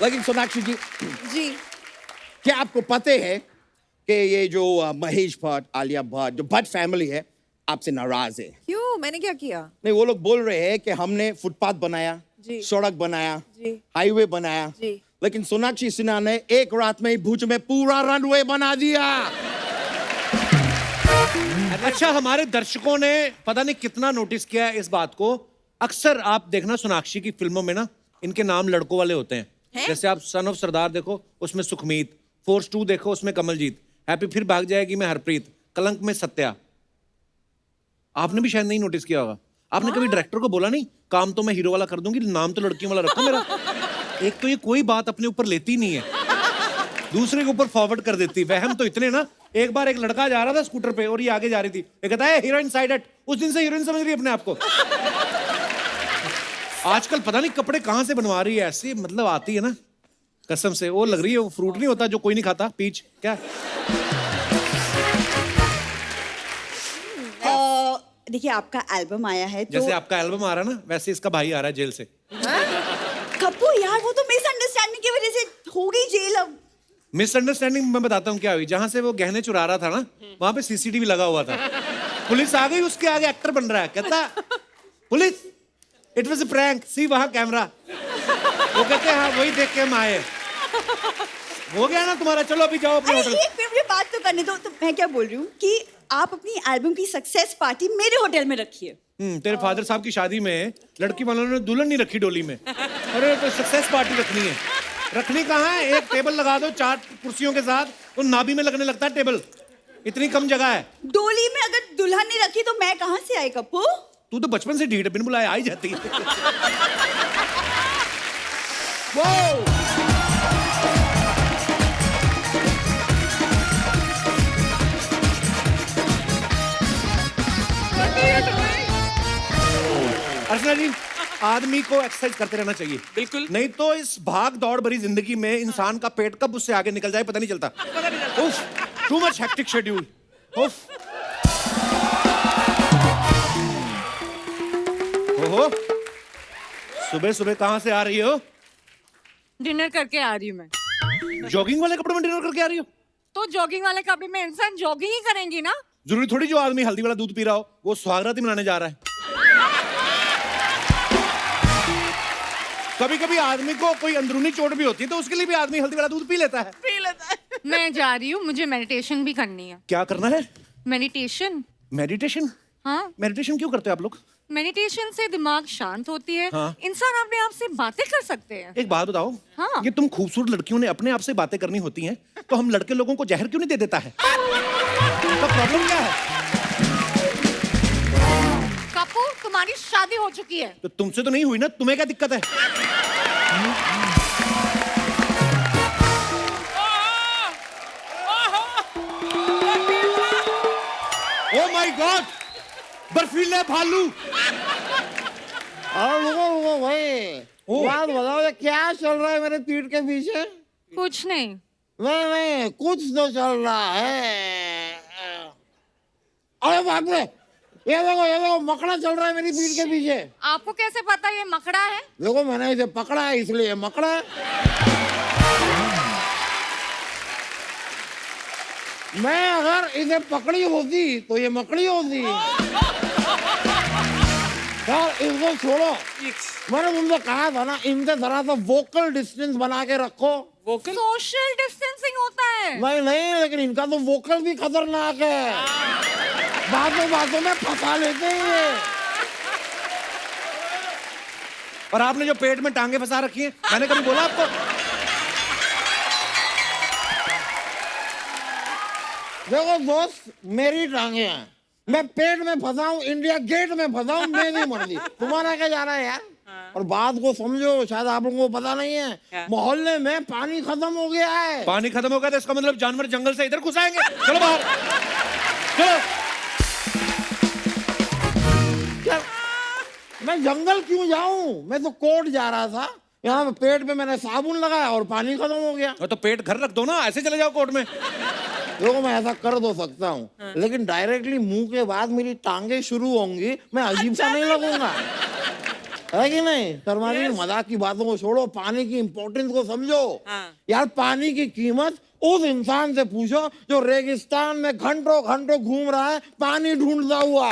लेकिन सोनाक्षी जी, जी क्या आपको पता है कि ये जो महेश भट्ट, आलिया भट्ट, जो भट्ट फैमिली है, आपसे नाराज है? क्यों, मैंने क्या किया? नहीं, वो लोग बोल रहे हैं कि हमने फुटपाथ बनाया, जी। सड़क बनाया, जी। हाईवे बनाया, जी। लेकिन सोनाक्षी सिन्हा ने एक रात में ही भुज में पूरा रनवे बना दिया। अच्छा, हमारे दर्शकों ने पता नहीं कितना नोटिस किया है इस बात को। अक्सर आप देखना सोनाक्षी की फिल्मों में ना, इनके नाम लड़कों वाले होते हैं। जैसे आप सन ऑफ सरदार देखो, उसमें सुखमीत, फोर्स 2 देखो, उसमें कमलजीत, हैप्पी फिर भाग जाएगी में हरप्रीत, कलंक में सत्या। आपने भी शायद नहीं नोटिस किया होगा। आपने कभी डायरेक्टर को बोला नहीं, काम तो मैं हीरो वाला कर दूंगी, नाम तो लड़कियों वाला रखो मेरा। एक तो ये कोई बात अपने ऊपर लेती नहीं है, दूसरे के ऊपर फॉरवर्ड कर देती। वहम तो इतने ना, एक बार एक लड़का जा रहा था स्कूटर पे और ये आगे जा रही थी, ये कहता है हीरोइन साइड हट। उस दिन से हीरोइन समझ रही है अपने आप को। आजकल पता नहीं कपड़े कहां से बनवा रही है, ऐसी मतलब आती है ना, कसम से। वो लग रही है वो फ्रूट नहीं होता जो कोई नहीं खाता, पीच क्या। देखिए, आपका एल्बम आया है तो जैसे आपका एल्बम आ रहा है ना, वैसे इसका भाई आ रहा है जेल से। कपूर यार, वो तो मिसअंडरस्टैंडिंग की वजह से हो गई जेल। अब मिसअंडरस्टैंडिंग मैं बताता हूँ क्या हुई। जहां से वो गहने चुरा रहा था ना, वहां पे सीसीटीवी लगा हुआ था। पुलिस आ गई, उसके आगे एक्टर बन रहा है, कहता police it was a prank, see वहां कैमरा। वो कहते हैं हाँ वही देख के हम आए। हो गया ना तुम्हारा, चलो अभी जाओ अपने अरे होटल। एक मिनट, मुझे बात तो करने दो। तो मैं क्या बोल रही हूँ कि आप अपनी एल्बम की सक्सेस पार्टी मेरे होटल में रखिए। तेरे फादर साहब की शादी में लड़की वालों ने दुल्हन नहीं रखी डोली में। अरे तो सक्सेस पार्टी रखनी है। रखनी कहाँ है, एक टेबल लगा दो 4 कुर्सियों के साथ, तो नाभि में लगने लगता है टेबल, इतनी कम जगह है। डोली में अगर दुल्हन नहीं रखी तो मैं कहाँ से आई कपूर? तू तो बचपन से ढीठ, बिन बुलाए आ ही जाती है। अर्चना जी, आदमी को एक्सरसाइज करते रहना चाहिए। बिल्कुल। नहीं तो इस भाग दौड़ भरी जिंदगी में इंसान का पेट कब उससे आगे निकल जाए पता नहीं चलता। उफ, टू मच हेक्टिक शेड्यूल। उफ। ओहो, सुबह सुबह कहां से आ रही हो? डिनर करके आ रही हूँ मैं। जॉगिंग वाले कपड़े में डिनर करके आ रही हो? तो जॉगिंग वाले कपड़े में इंसान जॉगिंग ही करेंगी ना। जरूरी थोड़ी जो आदमी हल्दी वाला दूध पी रहा हो वो सुहागरात मनाने जा रहा है। कभी कभी आदमी को कोई अंदरूनी चोट भी होती है तो उसके लिए भी आदमी हल्दी वाला दूध पी लेता है। मैं जा रही हूँ, मुझे मेडिटेशन भी करनी है। क्या करना है? मेडिटेशन। मेडिटेशन? हाँ, मेडिटेशन क्यों करते हो आप लोग? मेडिटेशन से दिमाग शांत होती है। हाँ। इंसान अपने आप से बातें कर सकते हैं। एक बात बताओ, हाँ। ये तुम खूबसूरत लड़कियों ने अपने आप से बातें करनी होती हैं, तो हम लड़के लोगों को जहर क्यों नहीं दे देता है? तो प्रॉब्लम क्या है? कपूर, तुम्हारी शादी हो चुकी है। तो तुमसे तो नहीं हुई ना, तुम्हें क्या दिक्कत है? ओ माय गॉड, बर्फीले भालू। और रुको भाई, बात बताओ ये क्या चल रहा है मेरे पीठ के पीछे? कुछ नहीं। नहीं, कुछ तो चल रहा है। अरे बाप रे, ये देखो मकड़ा चल रहा है मेरी पीठ के पीछे। आपको कैसे पता ये मकड़ा है? देखो मैंने इसे पकड़ा है इसलिए मकड़ा है। मैं अगर इसे पकड़ी होती तो ये मकड़ी होती। यार इसको छोड़ो, मैंने तुमसे कहा था ना, इनसे जरा सा वोकल डिस्टेंस बना के रखो। वोकल? सोशल डिस्टेंसिंग होता है। नहीं, लेकिन इनका तो वोकल भी खतरनाक है। बातों में फंसा लेते हैं ये। और आपने जो पेट में टांगे फंसा रखी हैं, मैंने कभी बोला आपको? देखो दोस्त, मेरी टांगे हैं, मैं पेट में फंसा हूँ, इंडिया गेट में फंसा हूँ, मेरी मर्जी। तुम्हारा क्या जा रहा है यार? और बात को समझो, शायद आप लोगों को पता नहीं है, मोहल्ले में पानी खत्म हो गया है। पानी खत्म हो गया तो इसका मतलब जानवर जंगल से इधर घुस आएंगे। चलो बाहर, चलो। क्या? मैं जंगल क्यों जाऊं? मैं तो कोर्ट जा रहा था, यहाँ पेट पे मैंने साबुन लगाया और पानी खत्म हो गया। तो पेट घर रख दो ना, ऐसे चले जाओ कोर्ट में। देखो मैं ऐसा कर तो सकता हूँ, लेकिन डायरेक्टली मुंह के बाद मेरी टांगे शुरू होंगी, मैं अजीब सा नहीं लगूंगा। है कि नहीं? शर्मा जी, मजाक की बातों को छोड़ो, पानी की इंपॉर्टेंस को समझो। यार पानी की कीमत उस इंसान से पूछो जो रेगिस्तान में घंटों घंटों घूम रहा है पानी ढूंढता हुआ।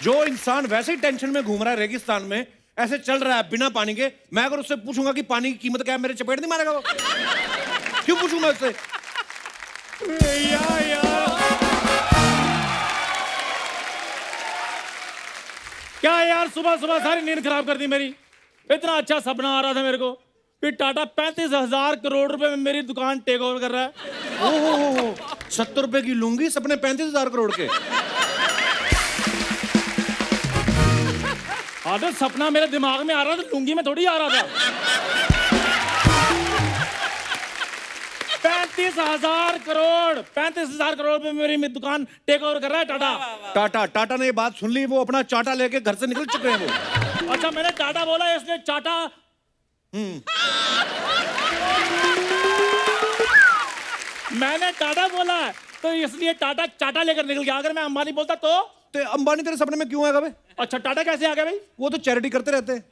जो इंसान वैसे ही टेंशन में घूम रहा है रेगिस्तान में, ऐसे चल रहा है बिना पानी के, मैं अगर उससे पूछूंगा कि पानी की कीमत क्या है, मेरे चपेट नहीं मारेगा वो? क्यों पूछूंगा उससे? क्या यार, सुबह सुबह सारी नींद खराब कर दी मेरी। इतना अच्छा सपना आ रहा था मेरे को, फिर टाटा 35,000 करोड़ रुपए में मेरी दुकान टेक ओवर कर रहा है। ओहो, 70 रुपए की लूंगी, सपने 35,000 करोड़ के। हाँ तो सपना मेरे दिमाग में आ रहा था, लुंगी में थोड़ी आ रहा था। 35,000 करोड़ पे मेरी दुकान टेक ओवर कर रहा है टाटा। टाटा ने ये बात सुन ली, वो अपना चाटा लेके घर से निकल चुके हैं वो। अच्छा, मैंने टाटा बोला इसने चाटा। मैंने टाटा बोला तो इसलिए टाटा चाटा लेकर निकल गया। अगर मैं अंबानी बोलता तो अंबानी तेरे सपने में क्यों आएगा भाई? अच्छा, टाटा कैसे आ गया भाई? वो तो चैरिटी करते रहते हैं।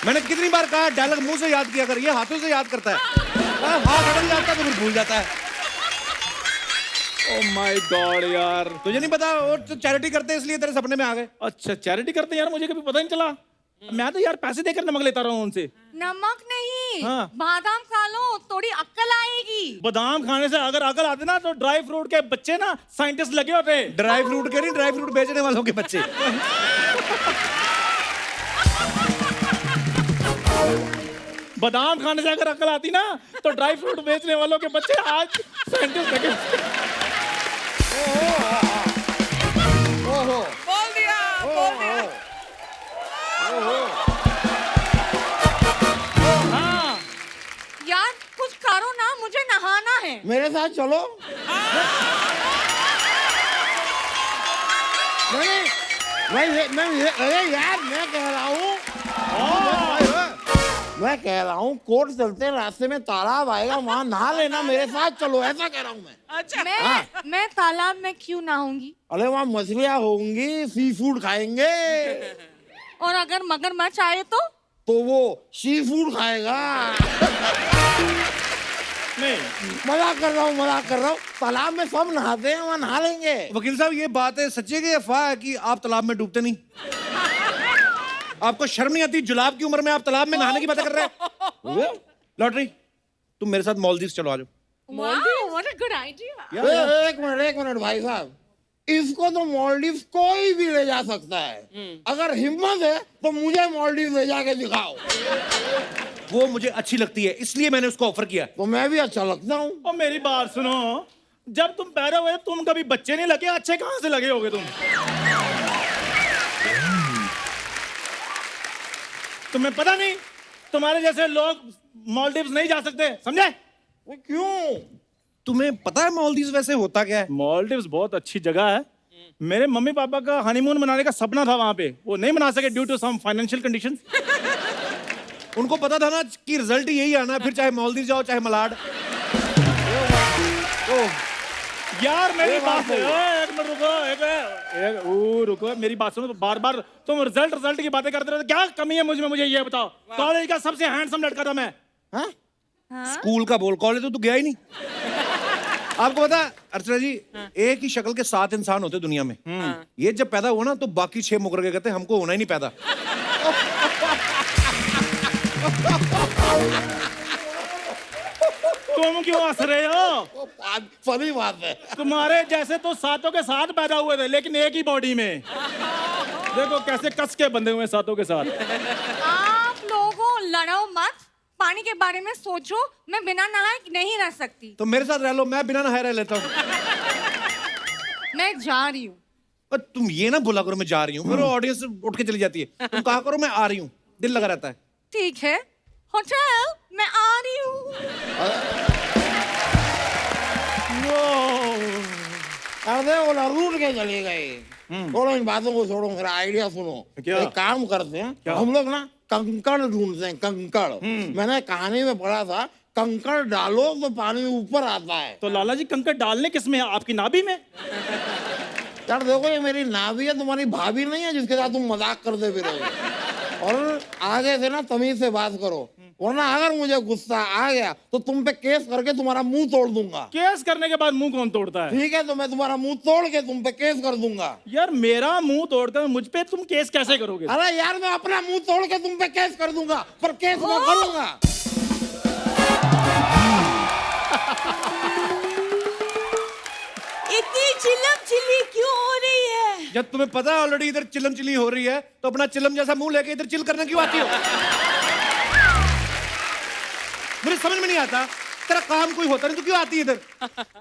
मैंने कितनी बार कहा डायलॉग मुंह से याद किया कर, ये हाथों से याद करता है। हाथ अटक जाता है तो फिर भूल जाता है। ओह माय गॉड यार, तुझे नहीं पता वो तो चैरिटी करते हैं इसलिए तेरे सपने में आ गए। अच्छा चैरिटी करते हैं यार, मुझे कभी पता नहीं चला। मैं तो यार पैसे देकर नमक लेता रहा हूँ उनसे। नमक नहीं, हाँ। बादाम खा लो, थोड़ी अक्ल आएगी। बादाम खाने से अगर अकल आती ना तो ड्राई फ्रूट के बच्चे ना साइंटिस्ट लगे होते। ड्राई फ्रूट के नहीं, ड्राई फ्रूट बेचने वालों के बच्चे। बादाम खाने से अगर अकल आती ना तो ड्राई फ्रूट बेचने वालों के बच्चे आज साइंटिस्ट लगे। बोल दिया। हाँ यार कुछ करो ना, मुझे नहाना है। मेरे साथ चलो। अरे यार मैं कह रहा हूँ कोर्ट चलते हैं, रास्ते में तालाब आएगा, वहां नहा लेना, मेरे साथ चलो, ऐसा कह रहा हूँ मैं। अच्छा, मैं तालाब में क्यों नहाऊंगी? अरे वहाँ मछलियाँ होंगी, सी फूड खाएंगे। और अगर मगरमच्छ आए तो वो सी फूड खाएगा। नहीं, मजाक कर रहा हूँ। तालाब में सब नहाते हैं, वहाँ नहा लेंगे। वकील साहब, ये बात है सच्ची है कि अफवाह है कि आप तालाब में डूबते नहीं? आपको शर्म नहीं आती? जुलाब की उम्र में आप तालाब में नहाने की बातें कर रहे हैं? लॉटरी, तुम मेरे साथ मालदीव चलो, आ जाओ। वाह, व्हाट अ गुड आइडिया। एक मिनट भाई साहब, इसको तो मालदीव कोई भी ले जा सकता है। अगर हिम्मत है तो मुझे मालदीव ले जाके दिखाओ। वो मुझे अच्छी लगती है इसलिए मैंने उसको ऑफर किया। तो मैं भी अच्छा लगता हूँ। और मेरी बात सुनो, जब तुम पैदा हुए तुम कभी बच्चे नहीं लगे, अच्छे कहां से लगे होगे तुम? तुम्हें पता नहीं तुम्हारे जैसे लोग मालदीव्स नहीं जा सकते, समझे? क्यों? तुम्हें पता है मालदीव वैसे होता क्या है? मालदीव्स बहुत अच्छी जगह है। मेरे मम्मी पापा का हनीमून मनाने का सपना था वहां पे, वो नहीं मना सके due to some financial conditions. उनको पता था ना कि रिजल्ट यही आना है, फिर चाहे मालदीव जाओ चाहे मलाड। यार मेरी बात एक मिनट रुको, मेरी बात सुनो। बार बार तुम रिजल्ट की बातें करते रहते, क्या कमी है मुझ में? मुझे ये बताओ। कॉलेज का सबसे हैंडसम लड़का था मैं। हाँ? स्कूल का बोल, कॉलेज तो तू गया ही नहीं। आपको पता है अर्चना जी, एक ही शक्ल के 7 इंसान होते दुनिया में। ये जब पैदा हुआ ना तो बाकी 6 मुकर के कहते हमको होना ही नहीं पैदा। तुम क्यों हंस रहे हो? फनी बात है। तुम्हारे जैसे तो 7 के 7 पैदा हुए थे, लेकिन एक ही बॉडी में। देखो कैसे कस के बंधे हुए 7 के 7। आप लोगों लड़ो मत, पानी के बारे में सोचो। मैं बिना नहाए नहीं रह सकती। तो मेरे साथ रह लो, मैं बिना नहाए रह लेता हूँ। मैं जा रही हूँ। तुम ये ना बोला करो मैं जा रही हूँ, मेरे ऑडियंस उठ के चली जाती है। तुम कहा करो मैं आ रही हूँ, दिल लगा रहता है। ठीक है, होटल मैं आ रही हूँ। अरे वो रूट के चले गए। छोड़ो इन बातों को, छोड़ो, मेरा आइडिया सुनो। क्या? एक काम करते हैं, हम लोग ना कंकड़ ढूंढते हैं, कंकड़। मैंने कहानी में पढ़ा था कंकड़ डालो तो पानी ऊपर आता है। तो लाला जी कंकड़ डालने किस में है? आपकी नाभि में? यार देखो, ये मेरी नाभि है, तुम्हारी भाभी नहीं है जिसके साथ तुम मजाक करते फिरोगे। और आगे से ना तमीज से बात करो, वरना अगर मुझे गुस्सा आ गया तो तुम पे केस करके तुम्हारा मुंह तोड़ दूंगा। केस करने के बाद मुंह कौन तोड़ता है? ठीक है, तो मैं तुम्हारा मुंह तोड़ के तुम पे केस कर दूंगा। यार मेरा मुंह तोड़कर मुझ पे तुम केस कैसे करोगे? अरे यार, मैं अपना मुंह तोड़ के तुम पे केस कर दूंगा, पर केस मैं करूंगा। इतनी चिल्लम चिल्ली क्यों हो रही है? जब तुम्हें पता है ऑलरेडी इधर चिलम चिली हो रही है, तो अपना चिलम जैसा मुंह लेके इधर चिल करने क्यों आती हो? मुझे समझ में नहीं आता, तेरा काम कोई होता नहीं तो क्यों आती है इधर?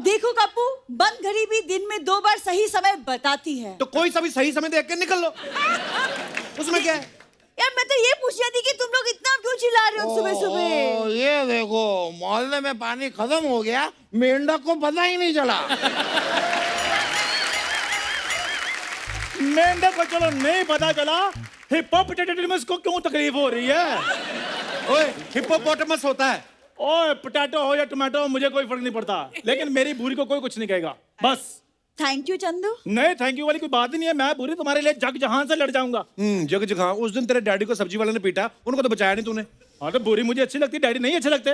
देखो कप्पू, बंद घड़ी भी दिन में 2 बार सही समय बताती है। तो कोई सा भी सही समय देख के निकल लो, उसमें क्या है? यार मैं तो ये पूछ रही थी कि तुम लोग इतना क्यों चिल्ला रहे हो सुबह सुबह? ओ, ये देखो, मोहल्ले में पानी खत्म हो गया, मेंढक को पता ही नहीं चला। मेंढक को चलो नहीं पता चला, हिप्पोपोटेमस को क्यों तकलीफ हो रही है? ओए, हिप्पोपोटामस होता है। ओए, पोटैटो हो या टोमेटो, मुझे कोई फर्क नहीं पड़ता, लेकिन मेरी भूरी को कोई कुछ नहीं कहेगा, बस। Thank you Chandu. नहीं, थैंक यू वाली कोई बात ही नहीं है। मैं भूरी तुम्हारे लिए जग जहां से लड़ जाऊंगा। जग जगह उस दिन तेरे डैडी को सब्जी वाले ने पीटा, उनको तो बचाया नहीं तूने। हाँ तो भूरी मुझे अच्छी लगती, डैडी नहीं अच्छे लगते।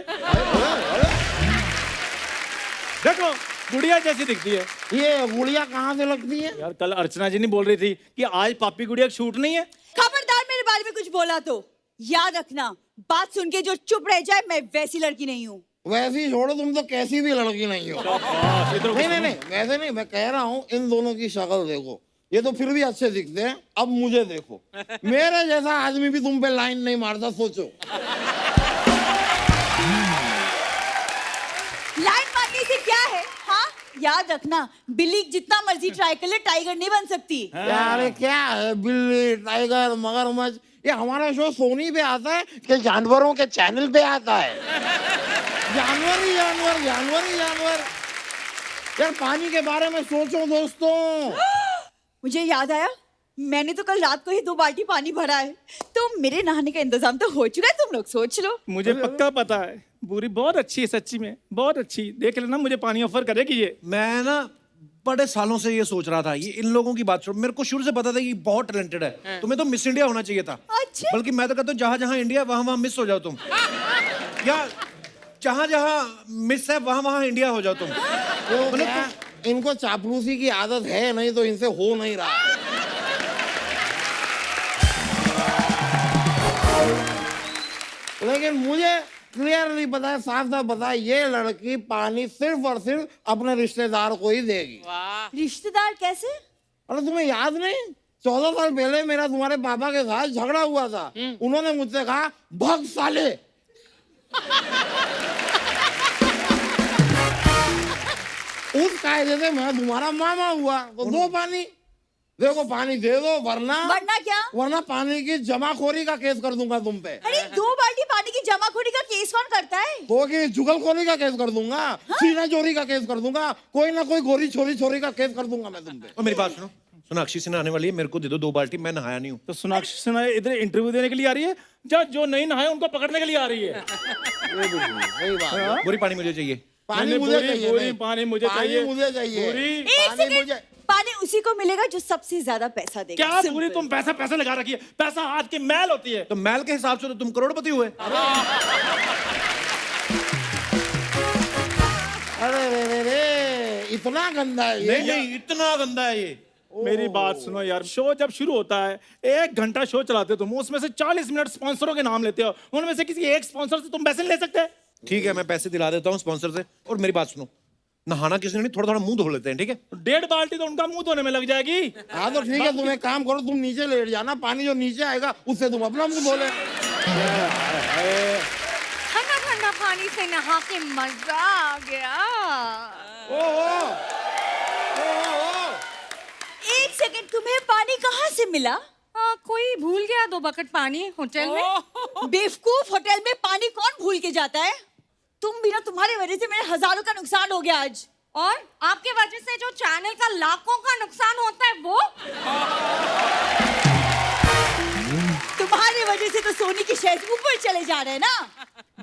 देखो गुड़िया जैसी दिखती है। ये गुड़िया कहाँ से लगती है? यार कल अर्चना जी नहीं बोल रही थी कि आज पापी गुड़िया का शूट नहीं है? खबरदार मेरे बारे में कुछ बोला तो याद रखना, बात सुन के जो चुप रह जाए, मैं वैसी लड़की नहीं हूँ। वैसी छोड़ो, तुम तो कैसी भी लड़की नहीं हो। नहीं, वैसे नहीं, मैं कह रहा हूँ इन दोनों की शक्ल देखो, ये तो फिर भी अच्छे दिखते हैं। अब मुझे देखो, मेरे जैसा आदमी भी तुम पे लाइन नहीं मारता, सोचो। लाइन मारने से क्या है? हाँ, याद रखना, बिल्ली जितना मर्जी ट्राई कर ले, टाइगर नहीं बन सकती। यार क्या है, बिल्ली, टाइगर, मगरमच्छ, ये हमारा शो सोनी पे आता है कि जानवरों के चैनल पे आता है? जानवर ही जानवर, जानवर ही जानवर। यार पानी के बारे में सोचो दोस्तों। मुझे याद आया, मैंने तो कल रात को ही 2 बाल्टी पानी भरा है, तो मेरे नहाने का इंतजाम तो हो चुका है, तुम लोग सोच लो। मुझे पक्का पता है, बुरी बहुत अच्छी है, सच्ची में बहुत अच्छी। देख लेना, मुझे पानी ऑफर करेगी ये। मैं ना बड़े सालों से ये सोच रहा था, ये इन लोगों की बात छोड़, मेरे को शुरू से पता था कि बहुत टैलेंटेड है। तुम्हें तो मिस इंडिया होना चाहिए था। अच्छा। बल्कि मैं तो कहता हूँ जहां जहां इंडिया वहां वहां मिस हो जाओ तुम, या जहां जहां मिस है वहां वहां इंडिया हो जाओ तुम। तो क्या इनको चापलूसी की आदत है? नहीं तो इनसे हो नहीं रहा। लेकिन मुझे क्लियरली पता है, साफ साफ पता है, ये लड़की पानी सिर्फ और सिर्फ अपने रिश्तेदार को ही देगी। रिश्तेदार कैसे? अरे तुम्हें याद नहीं, 14 साल पहले मेरा तुम्हारे पापा के साथ झगड़ा हुआ था। उन्होंने मुझसे कहा, भग साले। उस कायदे से मैं तुम्हारा मामा हुआ, तो दो पानी। देखो पानी दे दो, वरना क्या? वरना पानी की जमाखोरी का केस कर दूंगा तुम पे। अरे 2 बाल्टी पानी की जमाखोरी का केस कौन करता है? तो कि जुगलखोरी का केस कर दूंगा, सीना चोरी का केस कर दूंगा, कोई ना कोई गोरी छोरी का केस कर दूंगा मैं तुम पे। और मेरी बात सुनो, सोनाक्षी सिन्हा आने वाली है, मेरे को दे दो 2 बाल्टी, मैं नहाया नहीं हूँ। तो सोनाक्षी सिन्हा इधर इंटरव्यू देने के लिए आ रही है, जो नहीं नहाए उनको पकड़ने के लिए आ रही है। सही बात है। पूरी पानी मुझे चाहिए। पानी मुझे चाहिए, पूरी पानी मुझे चाहिए, मुझे चाहिए। पूरी- एक पानी सेकंड, मुझे- पानी उसी को मिलेगा जो सबसे ज्यादा पैसा देगा। क्या Simple। पूरी तुम पैसा लगा रखी है? पैसा हाथ की मैल होती है। तो मैल के हिसाब से तो तुम करोड़पति हुए। अरे रे, इतना गंदा है ये? नहीं, इतना गंदा है ये। मेरी बात सुनो यार, शो जब शुरू होता है 1 घंटा शो चलाते हो तुम, उसमें से 40 मिनट स्पॉन्सरों के नाम लेते हो, उनमें से किसी एक स्पॉन्सर से तुम पैसे नहीं ले सकते? ठीक है, मैं पैसे दिला देता हूँ स्पॉन्सर से। और मेरी बात सुनो, नहाना किसी ने नहीं, थोड़ा थोड़ा मुंह धो लेते हैं, ठीक है? 1.5 बाल्टी तो उनका मुंह धोने में लग जाएगी। हाँ तो ठीक है, तुम एक काम करो, तुम नीचे लेट जाना, पानी जो नीचे आएगा उससे तुम अपना मुंह धो ले। ठंडा ठंडा पानी से नहा के मजा आ गया। एक सेकंड, तुम्हें पानी कहाँ से मिला? कोई भूल गया 2 बकेट पानी होटल में। बेवकूफ, होटल में पानी कौन भूल के जाता है? तुम भी ना, तुम्हारी वजह से मेरे हजारों का नुकसान हो गया आज। और आपके वजह से जो चैनल का लाखों का नुकसान होता है वो। तुम्हारी वजह से तो सोनी के शेयर ऊपर चले जा रहे हैं ना।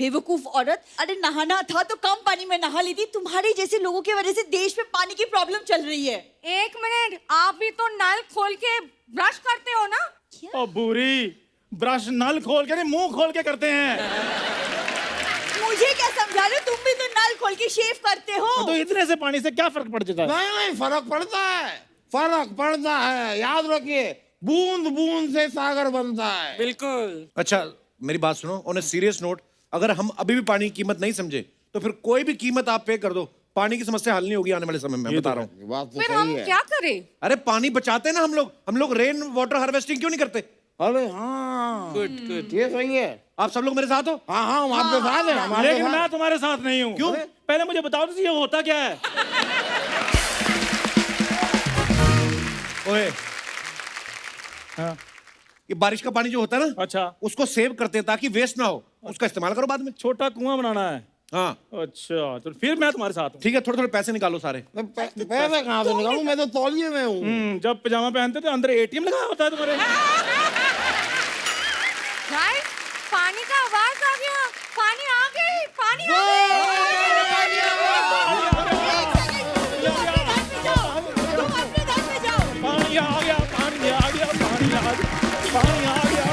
बेवकूफ औरत, अरे नहाना था तो कम पानी में नहा ली थी। तुम्हारे जैसे लोगों की वजह से देश में पानी की प्रॉब्लम चल रही है। एक मिनट, आप भी तो नल खोल के ब्रश करते हो ना? ओ बुरी, ब्रश नल खोल के नहीं मुंह खोल के करते हैं। मुझे क्या समझा रहे हो? तुम भी तो नल खोल के शेव करते हो। तो इतने से पानी से क्या फर्क पड़ जाता है? नहीं फर्क पड़ता है, फर्क पड़ता है। याद रखिए, बूंद बूंद से सागर बनता है। बिल्कुल। अच्छा मेरी बात सुनो, ऑन अ सीरियस नोट, अगर हम अभी भी पानी की कीमत नहीं समझे तो फिर कोई भी कीमत आप पे कर दो, पानी की समस्या हल नहीं होगी आने वाले समय में, मैं बता रहा हूँ। ये बात तो फिर सही हम है। क्या करें? अरे पानी बचाते हैं ना हम लोग रेन वाटर हार्वेस्टिंग क्यों नहीं करते? अरे हाँ, गुड गुड। ये सही है। आप सब लोग मेरे साथ हो? हाँ हाँ, हम आपके साथ हैं, हम आपके लेकिन साथ। मैं तुम्हारे साथ नहीं हूँ। क्यों? पहले मुझे बताओ तो ये होता क्या है? ओए, हाँ, ये बारिश का पानी जो होता है ना, अच्छा, उसको सेव करते हैं ताकि वेस्ट ना हो, उसका इस्तेमाल करो बाद में। छोटा कुआं बनाना है। हाँ अच्छा, तो फिर मैं तुम्हारे साथ हूँ। ठीक है, थोड़े थोड़े पैसे निकालो सारे। मैं पैसे कहाँ से निकालूं? मैं तो तौलिए में हूँ। जब पजामा पहनते थे अंदर एटीएम लगा होता है तुम्हारे। गाइस, पानी का आवाज आ गया। पानी आ गई, पानी आ गई। तुम अपने घर पे जाओ। पानी आ गया, पानी आ गया, पानी आ गया, पानी आ गया।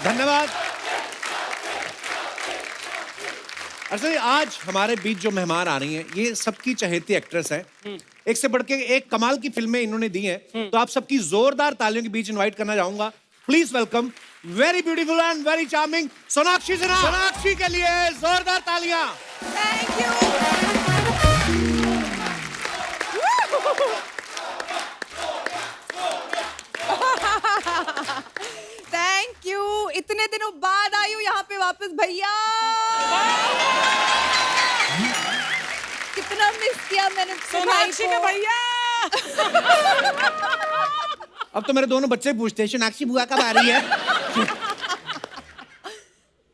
धन्यवाद। अच्छा, आज हमारे बीच जो मेहमान आ रही हैं, ये सबकी चहेती एक्ट्रेस हैं। एक से बढ़ के एक कमाल की फिल्में इन्होंने दी हैं। तो आप सबकी जोरदार तालियों के बीच इनवाइट करना चाहूंगा। Please welcome very beautiful and very charming Sonakshi Sinha. Sonakshi के लिए जोरदार तालियां। Thank you. Thank you. इतने दिनों बाद आई हूँ यहाँ पे वापस भैया। कितना मिस किया मैंने सोनाक्षी के भैया। अब तो मेरे दोनों बच्चे पूछते हैं सोनाक्षी बुआ कब आ रही है?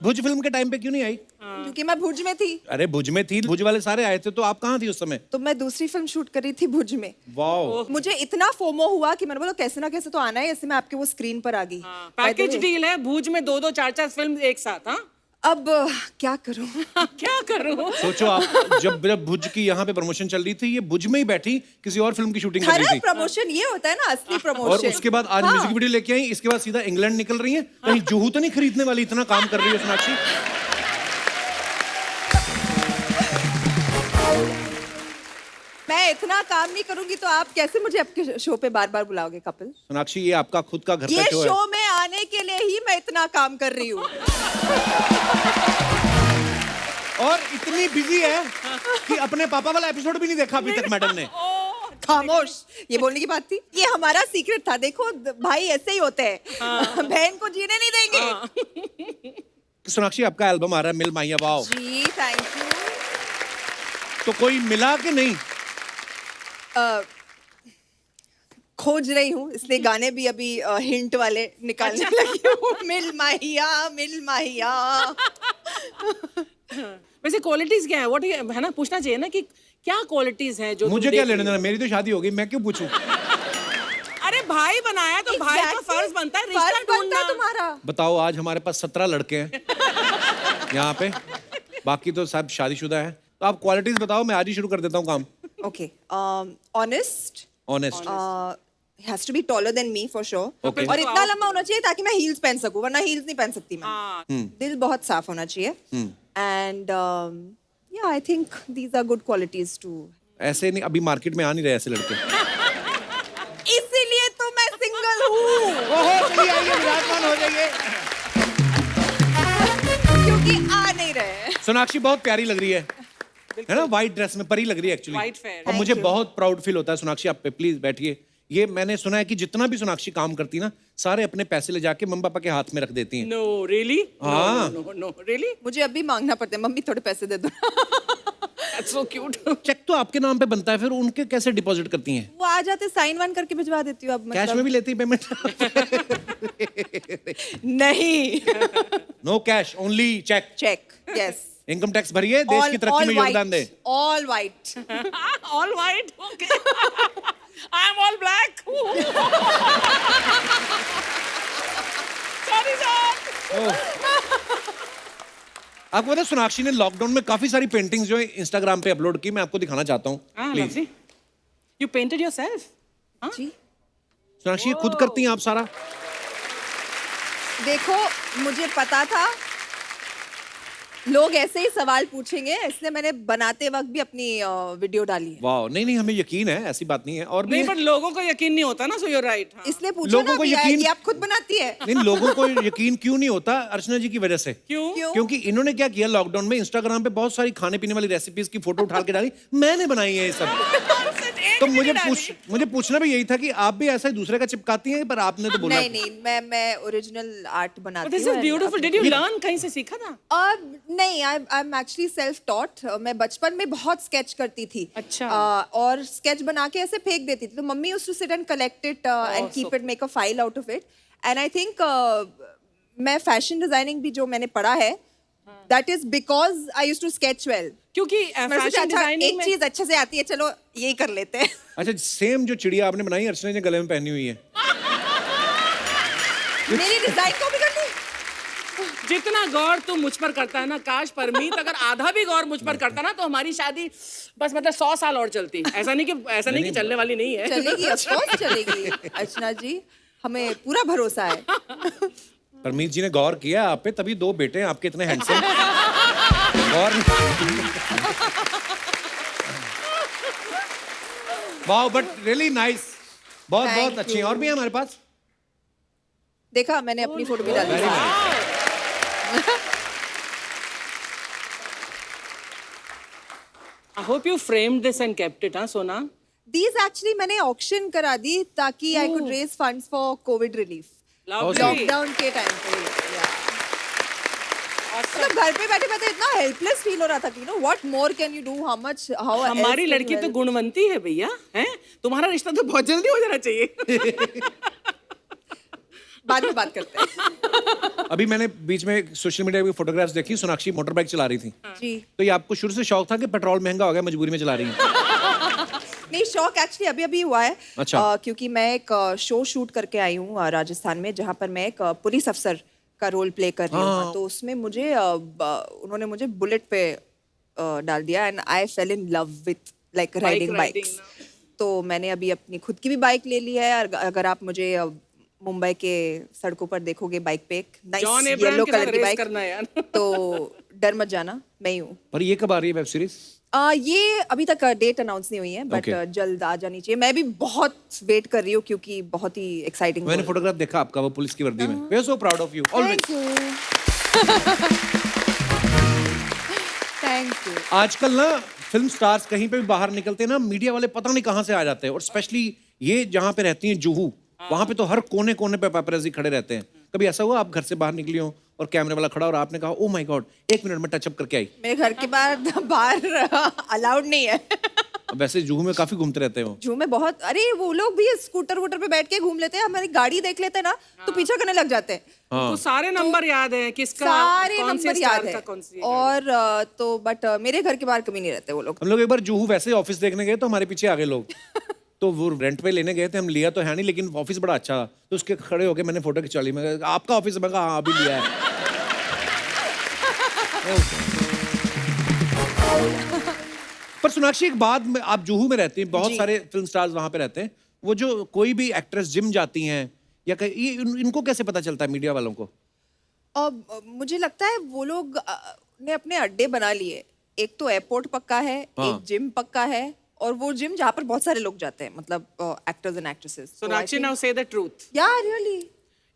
भुज फिल्म के टाइम पे क्यों नहीं आई? क्योंकि मैं भुज में थी। अरे भुज में थी, भुज वाले सारे आए थे, तो आप कहाँ थी उस समय? तो मैं दूसरी फिल्म शूट कर रही थी भुज में। वाओ। मुझे इतना फोमो हुआ कि मैंने बोला कैसे ना कैसे तो आना है, ऐसे मैं आपके वो स्क्रीन पर आ गई। पैकेज डील है, भुज में 2-2 4-4 फिल्म एक साथ। हाँ, अब क्या करूं? क्या करूं? सोचो आप, जब भुज की यहाँ पे प्रमोशन चल रही थी, ये भुज में ही बैठी किसी और फिल्म की शूटिंग कर रही थी। प्रमोशन ये होता है ना, असली प्रमोशन। और उसके बाद आज म्यूजिक वीडियो लेके आई, इसके बाद सीधा इंग्लैंड निकल रही है। कहीं जुहू तो नहीं खरीदने वाली, इतना काम कर रही है सोनाक्षी। मैं इतना काम नहीं करूंगी तो आप कैसे मुझे आपके शो पे बार बार बुलाओगे कपिल? सोनाक्षी, ये आपका खुद का घर का ये शो है। शो में आने के लिए ही मैं इतना काम कर रही हूँ। और इतनी बिजी है कि अपने पापा वाला एपिसोड भी नहीं देखा अभी तक मैडम ने। खामोश, ये बोलने की बात थी? ये हमारा सीक्रेट था। देखो भाई ऐसे ही होते हैं, बहन को जीने नहीं देंगे। सोनाक्षी, आपका एल्बम आ रहा है मिल माहिया वाओ। Ji thank you. तो कोई मिला कि नहीं? खोज रही हूँ, इसलिए गाने भी अभी हिंट वाले निकालने लगी हूँ। मिल माहिया, मिल माहिया। वैसे क्वालिटीज क्या है? व्हाट है ना, पूछना चाहिए ना कि क्या क्वालिटीज हैं जो मुझे क्या लेना देना, मेरी तो शादी हो गई, मैं क्यों पूछूं? अरे भाई बनाया तो भाई का फर्ज बनता है रिश्ता ढूंढना तुम्हारा। बताओ, आज हमारे पास 17 लड़के हैं यहाँ पे, बाकी तो सब शादीशुदा है। तो आप क्वालिटीज बताओ, मैं आज ही शुरू कर देता हूँ काम। Okay. Honest. Honest. He has to be taller than me for sure. Okay. और इतना लंबा होना चाहिए ताकि मैं हील्स पहन सकूं, वरना हील्स नहीं पहन सकती मैं। दिल बहुत साफ होना चाहिए। And yeah, I think these are good qualities too. ऐसे नहीं, अभी मार्केट में आ नहीं रहे ऐसे लड़के। इसीलिए तो मैं सिंगल हूँ। ओहो, चलिए आइए, विराजमान हो जाइए। क्योंकि आ नहीं रहे। सोनाक्षी बहुत प्यारी लग रही है ना, व्हाइट ड्रेस में परी लग रही है एक्चुअली। White fair. और मुझे बहुत प्राउड फील होता है सोनाक्षी आप पे। प्लीज बैठिए। ये मैंने सुना है कि जितना भी सोनाक्षी काम करती ना, सारे अपने पैसे ले जाके मम्मी पापा के हाथ में रख देती हैं। No really? हाँ। No really? मुझे अभी मांगना पड़ता है, मम्मी थोड़े पैसे दे दो। That's so cute. चेक तो आपके नाम पे बनता है, फिर उनके कैसे डिपॉजिट करती हैं? वो आ जाते, साइन वाइन करके भिजवा देती हूँ अब। कैश में भी लेती है पेमेंट? नहीं। No cash, only cheque. Cheque, yes. Income tax भरिए, देश की तरक्की में योगदान दे। All white. All white. Okay. I'm all black. Sorry, sir. आपको पता है सोनाक्षी ने लॉकडाउन में काफी सारी पेंटिंग्स जो है इंस्टाग्राम पे अपलोड की, मैं आपको दिखाना चाहता हूँ please. Lovely. You painted yourself? जी। सोनाक्षी ये खुद करती हैं आप सारा? देखो, मुझे पता था लोग ऐसे ही सवाल पूछेंगे, इसलिए मैंने बनाते वक्त भी अपनी वीडियो डाली है। वाह, नहीं नहीं, हमें यकीन है, ऐसी बात नहीं है। और भी नहीं, है। पर लोगों को यकीन नहीं होता ना, so you're right. हाँ. इसलिए पूछो लोगों ना को कि यकीन- ये आप खुद बनाती है। नहीं, लोगों को यकीन क्यों नहीं होता? अर्चना जी की वजह से। क्यों? क्योंकि इन्होंने क्या किया, लॉकडाउन में इंस्टाग्राम पे बहुत सारी खाने पीने वाली रेसिपीज की फोटो उठा के डाली, मैंने बनाई है ये सब। तो मुझे पूछना भी यही था कि आप भी ऐसा ही दूसरे का चिपकाती हैं, पर आपने तो बोला नहीं, मैं ओरिजिनल आर्ट बनाती This हूँ। is beautiful. Did you learn? कहीं से सीखा था? नहीं, I am actually self taught. मैं बचपन में बहुत स्केच करती थी। अच्छा। और स्केच बना के ऐसे फेंक देती थी, तो mummy used to sit and collect it and keep it, make a file out of it. And I think मैं फैशन डिजाइनिंग भी जो मैंने पढ़ा है, that is because I used to sketch well. क्योंकि मैंने सोचा, फैशन अच्छा डिजाइनिंग एक में चीज अच्छे से आती है, चलो यही कर लेते हैं। अच्छा, सेम जो चिड़िया आपने बनाई अर्चना ने गले में पहनी हुई है। मेरी डिजाइन कॉपी कर ली। जितना गौर तू मुझ पर करता है ना, काश परमीत अगर आधा भी गौर मुझ पर करता ना, तो हमारी शादी बस मतलब 100 साल और चलती। ऐसा नहीं कि चलने वाली नहीं है। चलेगी, ऑफ कोर्स चलेगी अर्चना जी, हमें पूरा भरोसा है। परमीत जी ने गौर किया आप पे, तभी 2 बेटे हैं आपके इतने handsome. Gaur wow, but really nice, बहुत Thank बहुत अच्छी। you. और भी है हमारे पास। देखा, मैंने अपनी फोटो भी डाली। Very nice. I hope you framed this and kept it, हाँ सोना? These actually मैंने ऑक्शन करा दी ताकि I could raise funds for COVID relief. Lovely. Lockdown के टाइम पे। मतलब घर पे बैठे बैठे इतना हेल्पलेस फील हो रहा था कि you know what more can you do, how हमारी लड़की तो गुणवंती है भैया, हैं? तुम्हारा रिश्ता तो बहुत जल्दी हो जाना चाहिए। बाद में बात करते हैं। अभी मैंने बीच में सोशल मीडिया पे फोटोग्राफ्स देखी, सोनाक्षी मोटर बाइक चला रही थी। जी। तो ये आपको शुरू से शौक था कि पेट्रोल महंगा हो गया, मजबूरी में चला रही है? नहीं, शौक एक्चुअली अभी अभी हुआ है। अच्छा। क्योंकि मैं एक शो शूट करके आई हूँ राजस्थान में, जहाँ पर मैं एक पुलिस अफसर का रोल प्ले कर रही हूँ। तो उसमें मुझे उन्होंने मुझे बुलेट पे डाल दिया and I fail in love with like riding bikes. तो मैंने अभी अपनी खुद की भी बाइक ले ली है। अगर आप मुझे मुंबई के सड़कों पर देखोगे बाइक पे, एक नाइस येलो कलर की बाइक, तो डर मत जाना, मैं ही हूँ। पर ये कब आ रही है वेब सीरीज? ये अभी तक डेट अनाउंस नहीं हुई है, बट जल्द आ जानी चाहिए। मैं भी बहुत वेट कर रही हूँ क्योंकि बहुत ही एक्साइटिंग। मैंने फोटोग्राफ देखा आपका, वो पुलिस की वर्दी में। We are so proud of you always. Thank you. आजकल ना फिल्म स्टार्स कहीं पे भी बाहर निकलते हैं ना, मीडिया वाले पता नहीं कहाँ से आ जाते हैं। और स्पेशली ये जहाँ पे रहती हैं जुहू, वहां पे तो हर कोने कोने पे पेपराजी खड़े रहते हैं। कभी ऐसा हुआ आप घर से बाहर निकली हो और कैमरे वाला खड़ा और आपने कहा ओ माय गॉड 1 मिनट में टचअप करके आई? मेरे घर के बाहर अलाउड नहीं है। वैसे जुहू में काफी घूमते रहते हैं वो। जुहू में बहुत, अरे वो लोग भी स्कूटर वूटर पे बैठ के घूम लेते हैं। हमारी गाड़ी देख लेते हैं ना तो पीछा करने लग जाते हैं। तो सारे नंबर याद है किसका, सारे कौन से नंबर स्टार याद का, है। कौन सी और तो बट मेरे घर के बाहर कभी नहीं रहते वो लोग। हम लोग एक बार जुहू वैसे ऑफिस देखने गए तो हमारे पीछे आ गए लोग। तो वो रेंट पे लेने गए थे, हम लिया तो है नहीं, लेकिन ऑफिस बड़ा अच्छा था। तो उसके खड़े होके मैंने फोटो खिंचा ली। मैं कहा, आपका ऑफिस? मैं कहा हाँ अभी लिया है। पर सोनाक्षी एक बात में, आप जुहू में रहती हैं, बहुत सारे फिल्म स्टार्स वहां पे रहते हैं। वो जो कोई भी एक्ट्रेस जिम जाती हैं या ये इनको कैसे पता चलता है मीडिया वालों को? मुझे लगता है वो लोग ने अपने अड्डे बना लिए। एक तो एयरपोर्ट पक्का है, एक जिम पक्का है, और वो जिम जहाँ पर बहुत सारे लोग जाते हैं, मतलब actors and actresses. Sonakshi now से द ट्रूथ। या रियली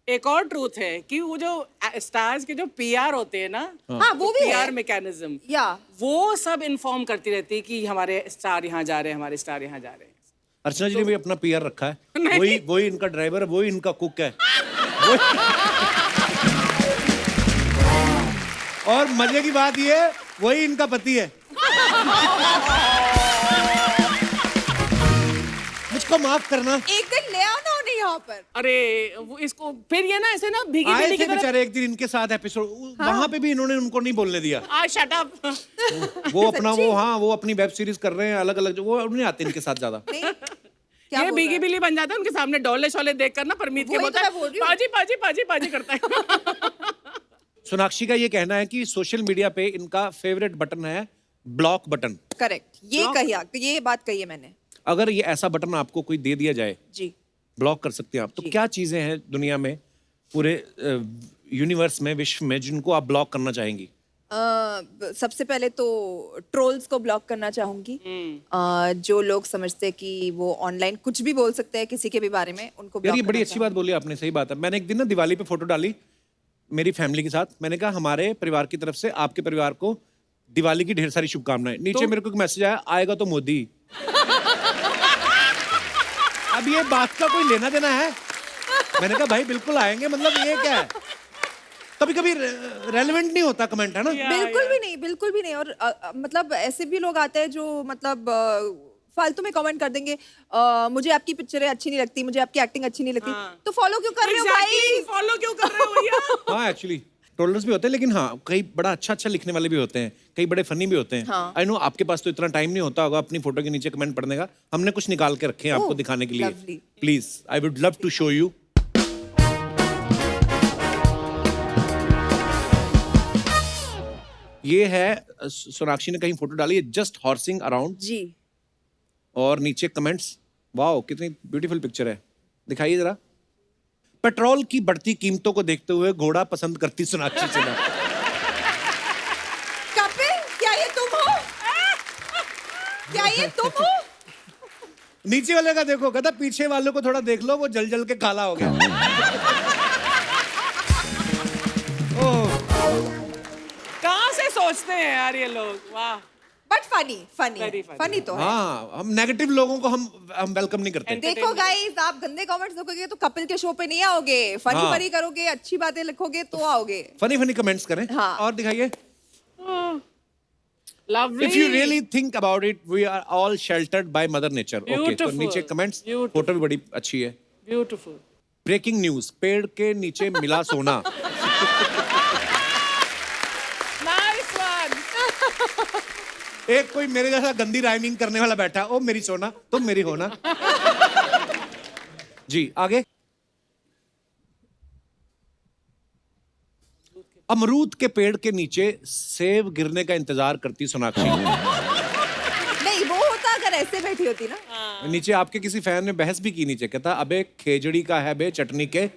एक और ट्रूथ है कि वो जो स्टार्स के जो पीआर होते हैं ना, हाँ वो भी पीआर है। मैकेनिज्म, या वो सब इन्फॉर्म करती रहती है कि हमारे स्टार यहाँ जा रहे हैं, हमारे स्टार यहाँ जा रहे हैं। अर्चना जी ने भी अपना पीआर रखा है। वही इनका ड्राइवर है, वही इनका कुक है। और मजे की बात ये है, वही इनका पति है। मुझको माफ करना। एक दिन ले आओ ना उन्हें यहाँ पर। अरे वो इसको फिर ये ना ऐसे ना भीगी आए बिल्ली थे की तरह। बेचारे एक दिन इनके साथ एपिसोड, वहां पे भी इन्होंने उनको नहीं बोलने दिया। Shut up. वो अपना वो, हाँ वो अपनी वेब सीरीज कर रहे हैं अलग अलग, वो नहीं आते इनके साथ ज्यादा। नहीं क्या ये बोल रहा भीगी है? बिल्ली बन जाता है उनके सामने, डोले शोले देख कर ना परमीत के वही बोलता तो है मैं बोल रही हूँ। पाजी पाजी पाजी पाजी करता है। सोनाक्षी का ये कहना है कि सोशल मीडिया पे इनका फेवरेट बटन है ब्लॉक बटन। करेक्ट, ये बात कही है मैंने। अगर ये ऐसा बटन आपको कोई दे दिया जाए, जी ब्लॉक कर सकते हैं आप, तो क्या चीजें हैं दुनिया में, पूरे यूनिवर्स में, विश्व में, जिनको आप ब्लॉक करना चाहेंगी? सबसे पहले तो ट्रोल्स को ब्लॉक करना चाहूंगी। जो लोग समझते हैं कि वो ऑनलाइन कुछ भी बोल सकते हैं किसी के भी बारे में, उनको यार ब्लॉक ये बड़ी करना अच्छी बात बोली आपने, सही बात है। मैंने एक दिन ना दिवाली पे फोटो डाली मेरी फैमिली के साथ, मैंने कहा हमारे परिवार की तरफ से आपके परिवार को दिवाली की ढेर सारी शुभकामनाएं। नीचे मेरे को एक मैसेज आया, आएगा तो मोदी। अब ये बात का कोई लेना देना है? मैंने कहा भाई बिल्कुल आएंगे, मतलब ये क्या है, कभी कभी रेलेवेंट नहीं होता कमेंट, है ना? बिल्कुल भी नहीं, बिल्कुल भी नहीं। और मतलब ऐसे भी लोग आते हैं जो मतलब फालतू में कमेंट कर देंगे, मुझे आपकी पिक्चरें अच्छी नहीं लगती, मुझे आपकी एक्टिंग अच्छी नहीं लगती। तो फॉलो क्यों कर रहे हो भाई? फॉलो क्यों कर रहे हो भैया? हाँ एक्चुअली ट्रोलर्स भी होते हैं, लेकिन हाँ कई बड़ा अच्छा अच्छा लिखने वाले भी होते हैं, कई बड़े फनी भी होते हैं। हाँ। आई नो आपके पास तो इतना टाइम नहीं होता होगा अपनी फोटो के नीचे कमेंट पढ़ने का, हमने कुछ निकाल के रखे हैं आपको दिखाने के लिए। lovely. Please I would love to show you. ये है सोनाक्षी ने कहीं फोटो डाली है, जस्ट हॉर्सिंग अराउंड, जी और नीचे कमेंट्स, वाओ कितनी ब्यूटीफुल पिक्चर है, दिखाइए जरा। पेट्रोल की बढ़ती कीमतों को देखते हुए घोड़ा पसंद करती सोनाक्षी सिन्हा। कपिल, क्या ये तुम हो? क्या ये तुम हो? नीचे वाले का देखो, कहता पीछे वालों को थोड़ा देख लो, वो जल जल के काला हो गया। ओह, कहाँ से सोचते हैं यार ये लोग, वाह। But funny funny Very funny. Funny तो है। हाँ हम नेगेटिव लोगों को हम वेलकम नहीं करते। देखो गाइस, आप गंदे कमेंट्स देखोगे तो कपिल के शो पे नहीं आओगे। फनी हाँ। फनी करोगे, अच्छी बातें लिखोगे तो आओगे। फनी फनी कमेंट्स करें। हाँ। और दिखाइए। Lovely. If you really think about it, we are all sheltered by Mother Nature. Okay, तो Beautiful. नीचे कमेंट्स, Beautiful. फोटो भी बड़ी अच्छी है। ब्यूटीफुल। ब्रेकिंग न्यूज, पेड़ के नीचे मिला सोना। Nice one. एक कोई मेरे जैसा गंदी राइमिंग करने वाला बैठा, ओ मेरी सोना तुम मेरी होना। जी आगे। अमरूद के पेड़ के नीचे सेब गिरने का इंतजार करती सोनाक्षी। नहीं, वो होता अगर ऐसे बैठी होती ना। नीचे आपके किसी फैन ने बहस भी की, नीचे कहता अबे खेजड़ी का है बे चटनी के,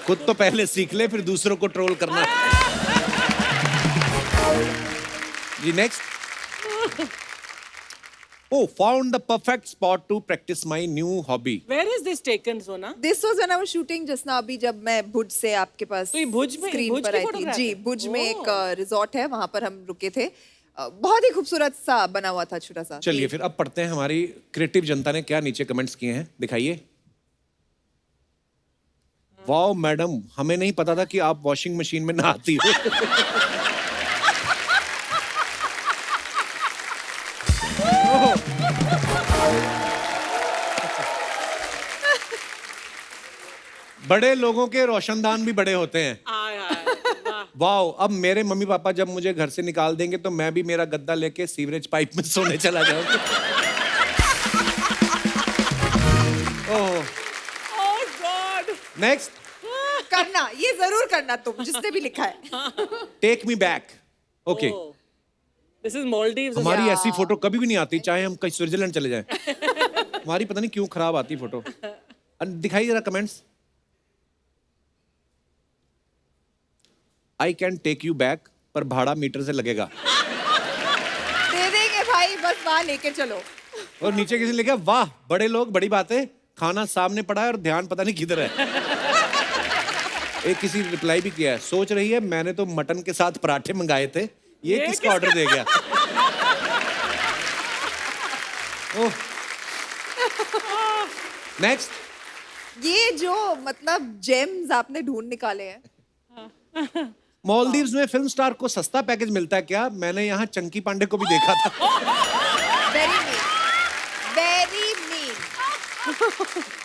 खुद तो पहले सीख ले फिर दूसरों को ट्रोल करना। जी next. Oh, found the perfect spot to practice my new hobby. Where is this taken, Sona? This was when I was shooting just now, अभी जब मैं भुज से आपके पास तो ये भुज में- स्क्रीन भुज पर की आई थी। photograph जी, है? भुज में एक ओह। रिजॉर्ट है, वहां पर हम रुके थे। बहुत ही खूबसूरत सा बना हुआ था, छोटा सा। चलिए फिर अब पढ़ते हैं हमारी क्रिएटिव जनता ने क्या नीचे कमेंट्स किए हैं, दिखाइए। वाओ मैडम, हमें नहीं पता था कि आप वॉशिंग मशीन में नहाती हो। बड़े लोगों के रोशनदान भी बड़े होते हैं। आय हाय, वाह। वाओ, अब मेरे मम्मी पापा जब मुझे घर से निकाल देंगे तो मैं भी मेरा गद्दा लेके सीवरेज पाइप में सोने चला जाऊंगा। ओह, Oh God. नेक्स्ट, करना, ये जरूर करना तुम, जिसने भी लिखा है। Take me back. Okay, Oh. This is Maldives. हमारी ऐसी फोटो कभी भी नहीं आती, चाहे हम कहीं स्विट्जरलैंड चले जाएं। हमारी पता नहीं क्यों खराब आती फोटो। दिखाइए जरा comments. I can take you back, पर भाड़ा मीटर से लगेगा। दे देंगे भाई, बस वहां लेके चलो। और नीचे किसी ने लिखा, वाह बड़े लोग बड़ी बातें, खाना सामने पड़ा है और ध्यान पता नहीं किधर है। एक किसी ने रिप्लाई भी किया है, सोच रही है मैंने तो मटन के साथ पराठे मंगाए थे, ये किसका ऑर्डर दे गया। ओह, नेक्स्ट। ये जो मतलब जेम्स आपने ढूंढ निकाले हैं, मालदीव्स में फिल्म स्टार को सस्ता पैकेज मिलता है क्या? मैंने यहाँ चंकी पांडे को भी देखा था। Very mean, very mean.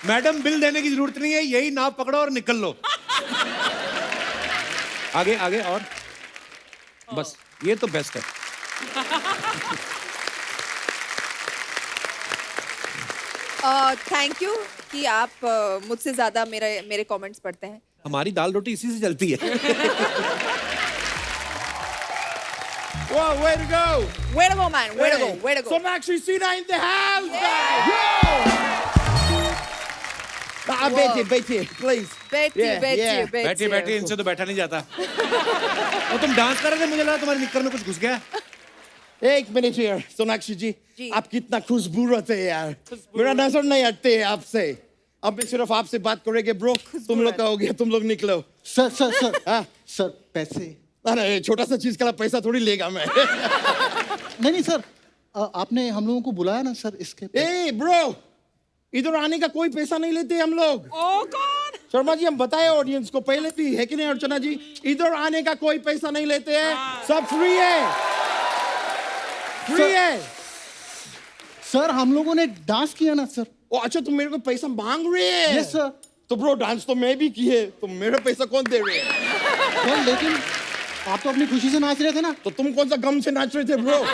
Madam bill देने की जरूरत नहीं है, यही नाव पकड़ो और निकल लो। आगे आगे और बस, ये तो बेस्ट है। थैंक यू कि आप मुझसे ज्यादा मेरे कमेंट्स पढ़ते हैं। हमारी दाल रोटी इसी से चलती है। Whoa, way to go! Way to go, man. Way to go. Way to go. Sonakshi Sinha in the house, guys! बैठिए, please. बैठिए, Yeah, बैठिए, yeah. बैठिए। बैठिए बैठिए, इनसे तो बैठा नहीं जाता। और तुम डांस कर रहे थे, मुझे लगा तुम्हारे निक्कर में कुछ घुस गया। एक मिनट यार, सोनाक्षी जी, जी। आप कितना खुशबूरत है यार। मेरा नजर नहीं हटते है आपसे। अब मैं सिर्फ आपसे बात करेंगे ब्रो। तुम लोग का हो गया, तुम लोग निकलो। सर हाँ? सर पैसे। अरे छोटा सा चीज का पैसा थोड़ी लेगा मैं। नहीं सर, आपने हम लोगों को बुलाया ना सर इसके। ए ब्रो, इधर आने का कोई पैसा नहीं लेते हम लोग। ओह गॉड। शर्मा जी, हम बताए ऑडियंस को पहले भी, है कि नहीं अर्चना जी? इधर आने का कोई पैसा नहीं लेते हैं, सब फ्री है, फ्री है। सर हम लोगों ने डांस किया ना सर। ओ अच्छा, तुम मेरे को पैसा मांग रहे हैं? Yes sir. तो ब्रो डांस तो मैं भी किए, तो मेरा पैसा कौन दे रहे हैं? सर लेकिन आप तो अपनी खुशी से नाच रहे थे ना। तो तुम कौन सा गम से नाच रहे थे ब्रो?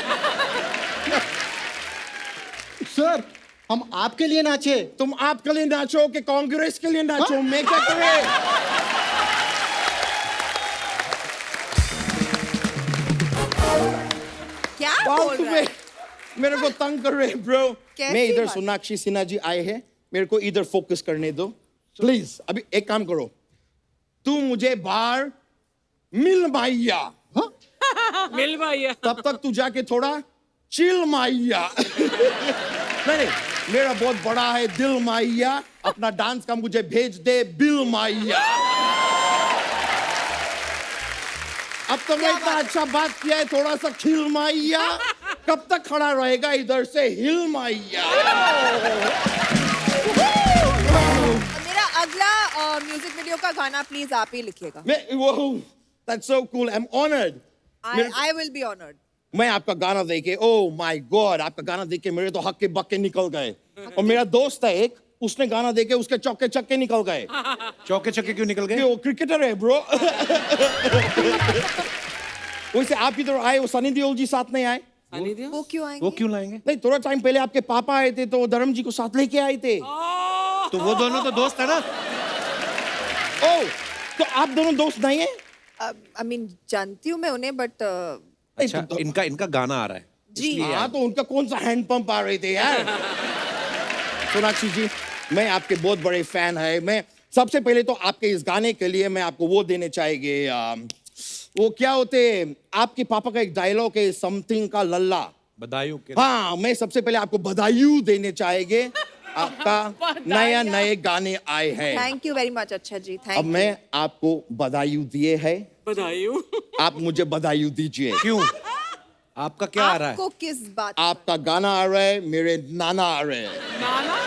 सर हम आपके लिए नाचे। तुम आपके लिए नाचो कि कांग्रेस के लिए नाचो? हाँ? मैं क्या करे? क्या बोल रहा है? मेरे को तंग कर रहे हैं ब्रो। कैसी मैं इधर बात? सोनाक्षी सिन्हा जी आए हैं, मेरे को इधर फोकस करने दो प्लीज। अभी एक काम करो, तू मुझे बाहर मिल माइया। मिल भैया। तब तक तू जाके थोड़ा चिल माइया। नहीं, मेरा बहुत बड़ा है दिल माइया, अपना डांस का मुझे भेज दे बिल माइया। अब तो मैं इतना अच्छा बात किया है, थोड़ा सा खिल माइया। कब तक खड़ा रहेगा इधर से हिल माइया? मेरा अगला म्यूजिक वीडियो का गाना प्लीज आप ही लिखिएगा। That's so cool. I'm honored. I will be honored. मैं आपका गाना देखे, oh my God, आपका गाना देख के मेरे तो हक्के बक्के निकल गए। और मेरा दोस्त है एक, उसने गाना देखे, उसके चौके चक्के निकल गए। चौके चक्के क्यों निकल गए? वो क्रिकेटर है ब्रो। वैसे आप इधर आए, वो सनी देओल जी साथ नहीं आए? वो क्यों आएंगे? वो क्यों लाएंगे? नहीं, थोड़ा टाइम पहले आपके पापा आए थे, तो धर्म जी को साथ लेके आए थे। तो वो दोनों तो दोस्त है ना। ओह, तो आप दोनों दोस्त नहीं है? I mean जानती हूँ मैं उन्हें, बट अच्छा, इनका गाना आ रहा है। जी हाँ, तो उनका कौन सा हैंड पंप आ रहे थे यार? सोनाक्षी जी, मैं आपके बहुत बड़े फैन है। मैं सबसे पहले तो आपके इस गाने के लिए मैं आपको वो देने चाहेंगे, वो क्या होते, आपके पापा का एक डायलॉग है, समथिंग का लल्ला। बधाई के। हाँ, मैं सबसे पहले आपको बधाई देने चाहेंगे, आपका नए गाने आए हैं। Thank you very much. अच्छा जी, अब थैंक मैं आपको बधाई दिए है, बधाई। आप मुझे बधाई दीजिए। क्यों? आपका क्या आ रहा है? आपको किस बात? आपका गाना आ रहा है, मेरे नाना आ रहे हैं। नाना?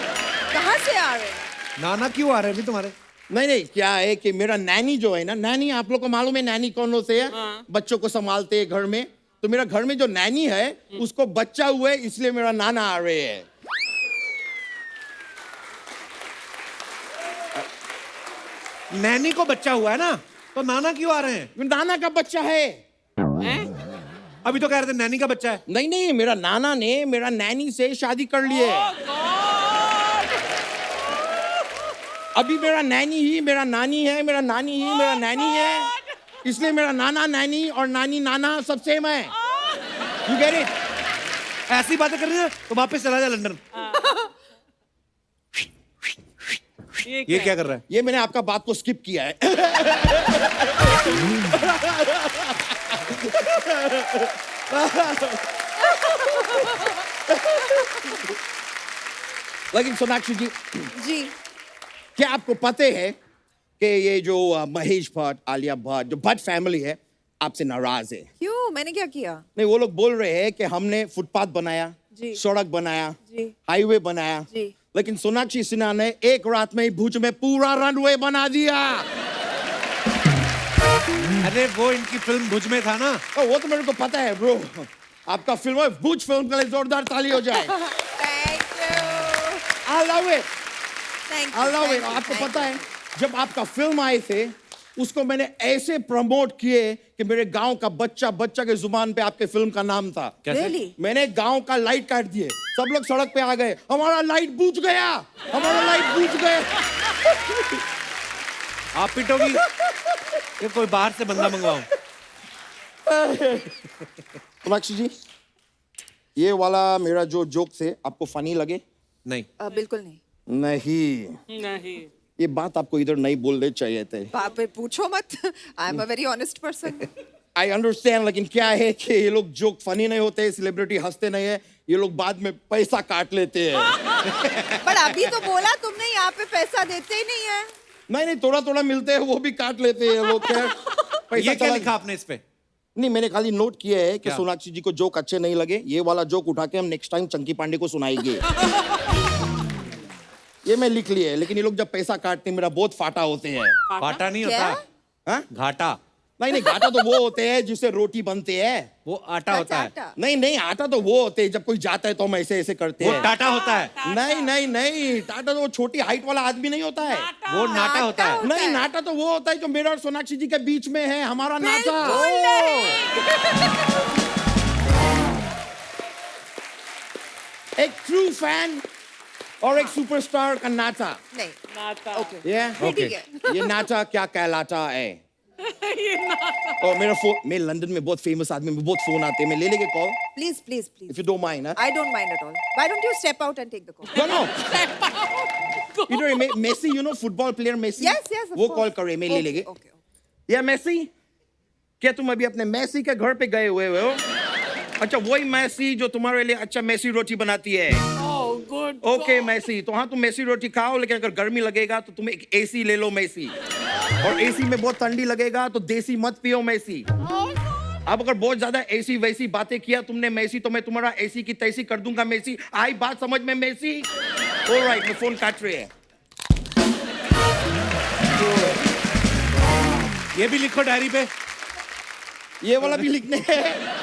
कहाँ से आ रहे हैं? नाना क्यों आ रहे हैं अभी तुम्हारे? नहीं, क्या है कि मेरा नैनी जो है ना, नैनी आप लोग को मालूम है नैनी कौन होते हैं? बच्चों को संभालते हैं घर में। तो मेरा घर में जो नैनी है, उसको बच्चा हुआ है, इसलिए मेरा नाना आ रहे हैं। नैनी को बच्चा हुआ है ना, तो नाना क्यों आ रहे हैं? नाना का बच्चा है। अभी तो कह रहे थे नैनी का बच्चा है। नहीं, मेरा नाना ने मेरा नैनी से शादी कर लिए। अभी मेरा नैनी ही मेरा नानी है, मेरा नानी ही मेरा नैनी है, इसलिए मेरा नाना नैनी और नानी नाना सब सेम है। You get it? ऐसी बातें कर रही है तो वापस चला जा लंदन। ये क्या कर रहा है? ये मैंने आपका बात को स्किप किया है। लेकिन सोनाक्षी जी, जी क्या आपको पता है कि ये जो महेश भट्ट, आलिया भट्ट, जो भट्ट फैमिली है, आपसे नाराज है? क्यों? मैंने क्या किया? नहीं, वो लोग बोल रहे हैं कि हमने फुटपाथ बनाया, जी। सड़क बनाया, जी। हाईवे बनाया, जी। लेकिन सोनाक्षी सिन्हा ने एक रात में ही भुज में पूरा रनवे बना दिया। अरे वो इनकी फिल्म भुज में था ना। वो तो मेरे को पता है ब्रो। आपका फिल्म है भुज, फिल्म के लिए जोरदार ताली हो जाए। Thank you, I love it. Thank I love it. आपको पता है जब आपका फिल्म आए थे उसको मैंने ऐसे प्रमोट किए कि मेरे गांव का बच्चा बच्चा के जुबान पे आपके फिल्म का नाम था। कैसे? Really? मैंने गांव का लाइट काट दिए, सब लोग सड़क पे आ गए, हमारा लाइट बुझ गया, हमारा लाइट बुझ गया। आप पिटोगी कि कोई बाहर से बंदा मंगवाऊं? सोनाक्षी जी, ये वाला मेरा जो जोक थे आपको फनी लगे? नहीं। बिल्कुल नहीं। नहीं, नहीं। ये बात आपको इधर नहीं बोलने चाहिए थे। बाप रे, पूछो मत। I am a very honest person. I understand, लेकिन क्या है कि ये लोग जोक फनी नहीं होते, सेलिब्रिटी हंसते नहीं है, ये लोग बाद में पैसा काट लेते हैं। पर अभी तो बोला तुमने यहाँ पे पैसा देते ही नहीं है। नहीं, थोड़ा थोड़ा मिलते हैं, वो भी काट लेते हैं लोग। क्या पैसा ये क्या चला- लिखा आपने इस पे? नहीं, मैंने खाली नोट किया है कि क्या? सोनाक्षी जी को जोक अच्छे नहीं लगे, ये वाला जोक उठा के हम नेक्स्ट टाइम चंकी पांडे को सुनाएंगे। ये मैं लिख लिया है, लेकिन ये लोग जब पैसा काटते हैं मेरा बहुत फाटा होते हैं। फाटा नहीं क्या? होता, हाँ? घाटा। नहीं, घाटा तो वो होते हैं जिससे रोटी बनते हैं। वो आटा होता है। आटा। नहीं, आटा तो वो होते हैं जब कोई जाता है तो हम ऐसे ऐसे करते वो हैं। टाटा होता है। नहीं, टाटा तो वो छोटी हाइट वाला आदमी नहीं होता है। वो नाटा होता है। नहीं, नाटा तो वो होता है जो मेरा और सोनाक्षी जी के बीच में है, हमारा नाटा। एक ट्रू फैन और एक सुपरस्टार का नाटा। नहीं। नाता। ओके। ये ठीक है। ये नाटा क्या कहलाता है? और मेरा फोन, मैं लंदन में बहुत फेमस आदमी, में बहुत फोन आते हैं, मैं ले लेंगे call please please please. If you don't mind. I don't mind at all. Why don't you step out and take the call? No. You know Messi, you know football player Messi? Yes, yes, of वो course. Call करे, मैं ले लेंगे। Okay. या मैसी, क्या तुम अभी अपने मैसी के घर पे गए हुए हो? अच्छा, वही मैसी जो तुम्हारे लिए अच्छा मैसी रोटी बनाती है। Oh, good. ओके मैसी, तो हाँ तुम मैसी रोटी खाओ, लेकिन अगर गर्मी लगेगा तो तुम एक एसी ले लो मैसी, और एसी में बहुत ठंडी लगेगा तो देसी मत पियो मैसी। अब अगर बहुत ज्यादा ऐसी वैसी बातें किया तुमने मैसी, तो मैं तुम्हारा ऐसी की तैसी कर दूंगा मैसी। आई बात समझ में मैसी? ऑलराइट, मैं फोन काट रही है। ये भी लिखो डायरी पे। ये वाला भी लिखने हैं।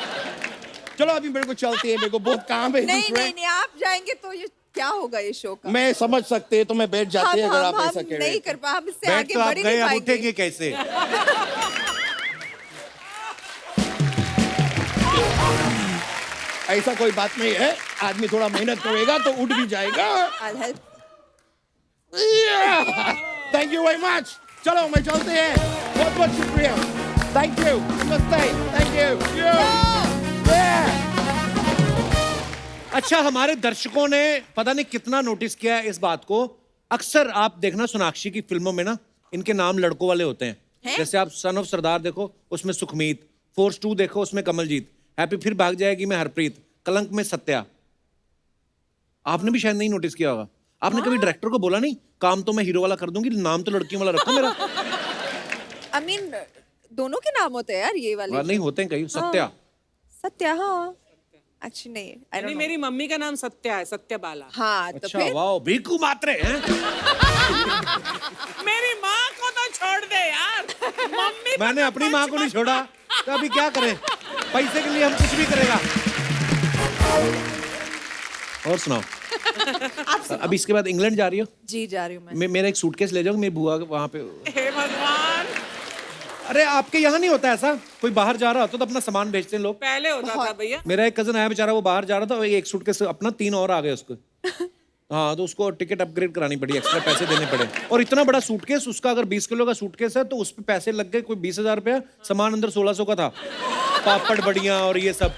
चलो अभी मेरे को चलती है, मेरे को बहुत काम है नहीं दूसरे। नहीं नहीं, आप जाएंगे तो ये क्या होगा ये शो का? मैं समझ सकते हैं तो मैं बैठ जाती है अगर आप हम ऐसा कह रहे नहीं हैं। कर पा, हम इससे बैठ आगे तो आप बढ़ ही गए, नहीं अब पाएंगे। उठेंगे कैसे? ऐसा कोई बात नहीं है, आदमी थोड़ा मेहनत करेगा तो उठ भी जाएगा। I'll help. Thank you very much. चलो मैं चलते हैं, बहुत बहुत शुक्रिया। थैंक यू, नमस्ते, थैंक यू। अच्छा, हमारे दर्शकों ने पता नहीं कितना नोटिस किया है इस बात को। अक्सर आप देखना सोनाक्षी की फिल्मों में ना इनके नाम लड़कों वाले होते हैं। जैसे आप सन ऑफ सरदार देखो, उसमें सुखमीत, फोर्स 2 देखो, उसमें कमलजीत, हैप्पी फिर भाग जाएगी में हरप्रीत, कलंक में सत्या। आपने भी शायद नहीं नोटिस किया होगा। आपने कभी डायरेक्टर को बोला नहीं काम तो मैं हीरो वाला कर दूंगी, नाम तो लड़कियों वाला रखो मेरा? I mean, दोनों के नाम होते हैं यार ये वाले। नहीं होते हैं कहीं। सत्या। सत्या, हाँ। एक्चुअली नहीं, I don't नहीं, know. मेरी मम्मी का नाम सत्या है, सत्या बाला। हाँ, तो अच्छा, फिर वाह, भीखू मात्रे हैं। मेरी माँ को तो छोड़ दे यार, मम्मी को मैंने तो अपनी माँ को नहीं छोड़ा, तो अभी क्या करें? पैसे के लिए हम कुछ भी करेगा। और सुनाओ। अभी इसके बाद इंग्लैंड जा रही हो? जी जा रही हूँ मैं। मेरा एक सूटकेस ले जाओ, मेरी बुआ वहां पे। हे भगवान, अरे आपके यहाँ नहीं होता ऐसा? कोई बाहर जा रहा होता तो अपना सामान भेजते हैं लोग। पहले होता था भैया। मेरा एक कजन आया बेचारा, वो बाहर जा रहा था, वो एक सूटकेस अपना 3 और आ गए उसको। हाँ, तो उसको टिकट अपग्रेड करानी पड़ी, एक्स्ट्रा पैसे देने पड़े। और इतना बड़ा सूटकेस, उसका अगर 20 किलो का सूटकेस है तो उस पे पैसे लग गए कोई 20,000 रुपया, सामान अंदर 1600 का था, पापड़ बड़ियां और ये सब।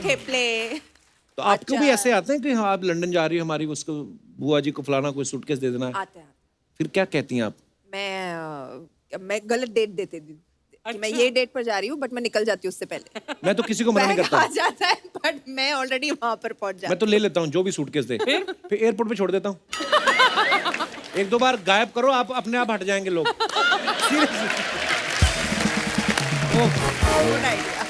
ठेपले। तो आपको भी ऐसे आते हैं कि हाँ आप लंदन जा रही हो, हमारी उसको बुआ जी को फलाना कोई सूटकेस दे देना है? आते हैं। फिर क्या कहती हैं आप? मैं गलत डेट देती थी कि मैं ये डेट पर जा रही हूँ, बट मैं निकल जाती हूँ उससे पहले। मैं तो किसी को मना नहीं बैग करता। आ जाता है, बट मैं ऑलरेडी वहां पर पहुंच जाती मैं तो ले लेता हूँ जो भी सूटकेस दे, फिर एयरपोर्ट पे छोड़ देता हूँ। 1-2 बार गायब करो, आप अपने आप हट जाएंगे लोग। Seriously। हूँ। Good idea.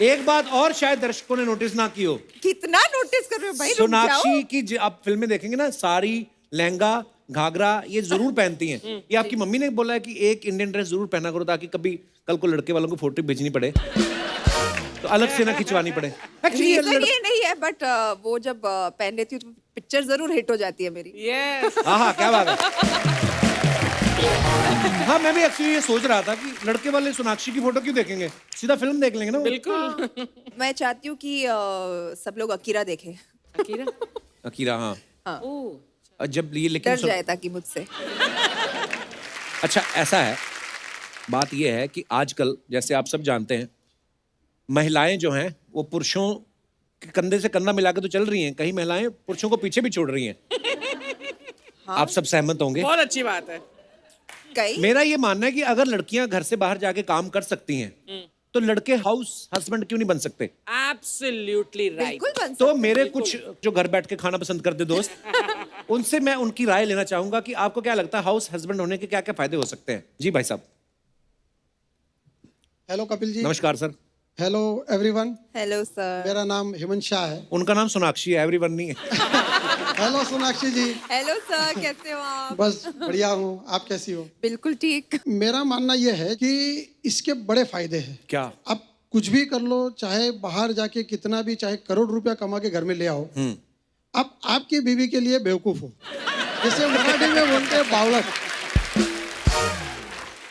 एक बात और शायद दर्शकों ने नोटिस ना की हो। कितना नोटिस कर रहे हो भाई? रुक जाओ। सोनाक्षी की आप फिल्में देखेंगे ना, साड़ी, लहंगा, घाघरा ये जरूर पहनती हैं। ये आपकी मम्मी ने बोला है कि एक इंडियन ड्रेस जरूर पहना करो ताकि कभी कल को लड़के वालों को फोटो भेजनी पड़े तो अलग से ना खिंचवानी पड़े। एक्चुअली रीजन ये नहीं है, बट वो जब पहन लेती हूँ तो पिक्चर जरूर हिट हो जाती है मेरी। यस हाँ क्या बात है। हाँ मैं भी एक्चुअली ये सोच रहा था कि लड़के वाले सोनाक्षी की फोटो क्यों देखेंगे, सीधा फिल्म देख लेंगे ना। बिल्कुल। मैं चाहती हूँ कि सब लोग अकीरा देखें। अकीरा अकीरा हाँ ओह और जब ये लेकिन डर जाए ताकि मुझसे। अच्छा ऐसा है, बात ये है कि आजकल जैसे आप सब जानते हैं महिलाएं जो हैं वो पुरुषों के कंधे से कंधा मिला के तो चल रही हैं, कई महिलाएं पुरुषों को पीछे भी छोड़ रही हैं। आप सब सहमत होंगे। बहुत अच्छी बात है। कई मेरा ये मानना है कि अगर लड़कियां घर से बाहर जाके काम कर सकती हैं तो लड़के हाउस हस्बैंड क्यों नहीं बन सकते। Absolutely right. बिल्कुल बन तो सकते मेरे कुछ जो घर बैठ के खाना पसंद करते दोस्त उनसे मैं उनकी राय लेना चाहूंगा कि आपको क्या लगता है हाउस हस्बैंड होने के क्या क्या फायदे हो सकते हैं। जी भाई साहब। हेलो कपिल जी। नमस्कार sir. Hello everyone. Hello sir. मेरा नाम हेमंत शाह है। उनका नाम सोनाक्षी है, एवरीवन नहीं है। हेलो सोनाक्षी जी। हेलो सर, कैसे हो आप? बस बढ़िया हूँ, आप कैसी हो? बिल्कुल ठीक। मेरा मानना यह है कि इसके बड़े फायदे हैं। क्या? आप कुछ भी कर लो, चाहे बाहर जाके कितना भी, चाहे करोड़ रुपया कमा के घर में ले आओ, आप आपकी बीवी के लिए बेवकूफ हो, जैसे मराठी में बोलते हैं बावलट।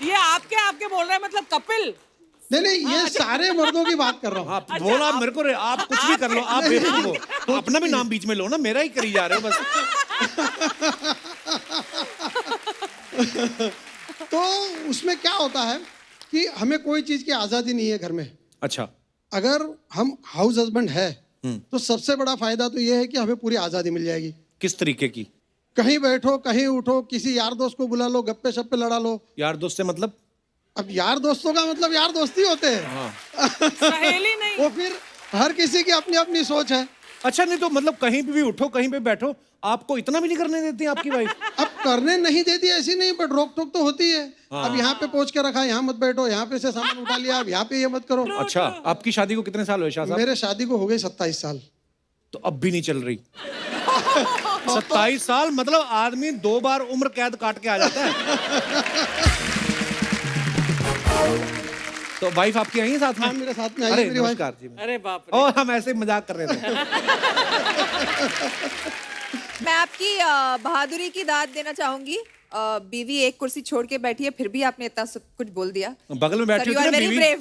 ये आपके बोल रहे हैं मतलब कपिल। नहीं ये सारे मर्दों की बात कर रहा हूँ। आप बोलो, आप मेरे को आप कुछ भी कर लो, आप बेवकूफ हो। अपना भी नाम बीच में लो ना, मेरा ही करी जा रहे हो बस। तो उसमें क्या होता है कि हमें कोई चीज की आजादी नहीं है घर में। अच्छा। अगर हम हाउस हस्बैंड है तो सबसे बड़ा फायदा तो ये है कि हमें पूरी आजादी मिल जाएगी। किस तरीके की? कहीं बैठो, कहीं उठो, किसी यार दोस्त को बुला लो, गप्पे शप्पे लड़ा लो। यार दोस्त से मतलब? अब यार दोस्तों का मतलब यार दोस्ती होते हैं। सहेली नहीं। वो फिर हर किसी की अपनी अपनी सोच है। अच्छा नहीं तो मतलब कहीं पे भी उठो, कहीं पे बैठो, आपको इतना भी नहीं करने देती आपकी वाइफ? अब करने नहीं देती ऐसी नहीं, बट रोक टोक तो होती है। अब यहाँ पे पहुंच के रखा, यहाँ मत बैठो, यहाँ पे से सामान उठा लिया, अब यहाँ पे ये मत करो। अच्छा आपकी शादी को कितने साल हुए शाह साहब? मेरे शादी को हो गई 27 साल। तो अब भी नहीं चल रही? 27 साल मतलब आदमी 2 बार उम्र कैद काट के आ जाता है। तो वाइफ आपकी आई है साथ में? हाँ मेरे साथ में आई अरे है मेरी वाइफ। नमस्कार जी। अरे बाप रे। और हम ऐसे ही मजाक कर रहे थे। मैं आपकी बहादुरी की दाद देना चाहूंगी। बीवी एक कुर्सी छोड़ के बैठी है, फिर भी आपने इतना सब कुछ बोल दिया। बगल में बैठी यू होती आर है ना वेरी बीवी, ब्रेव।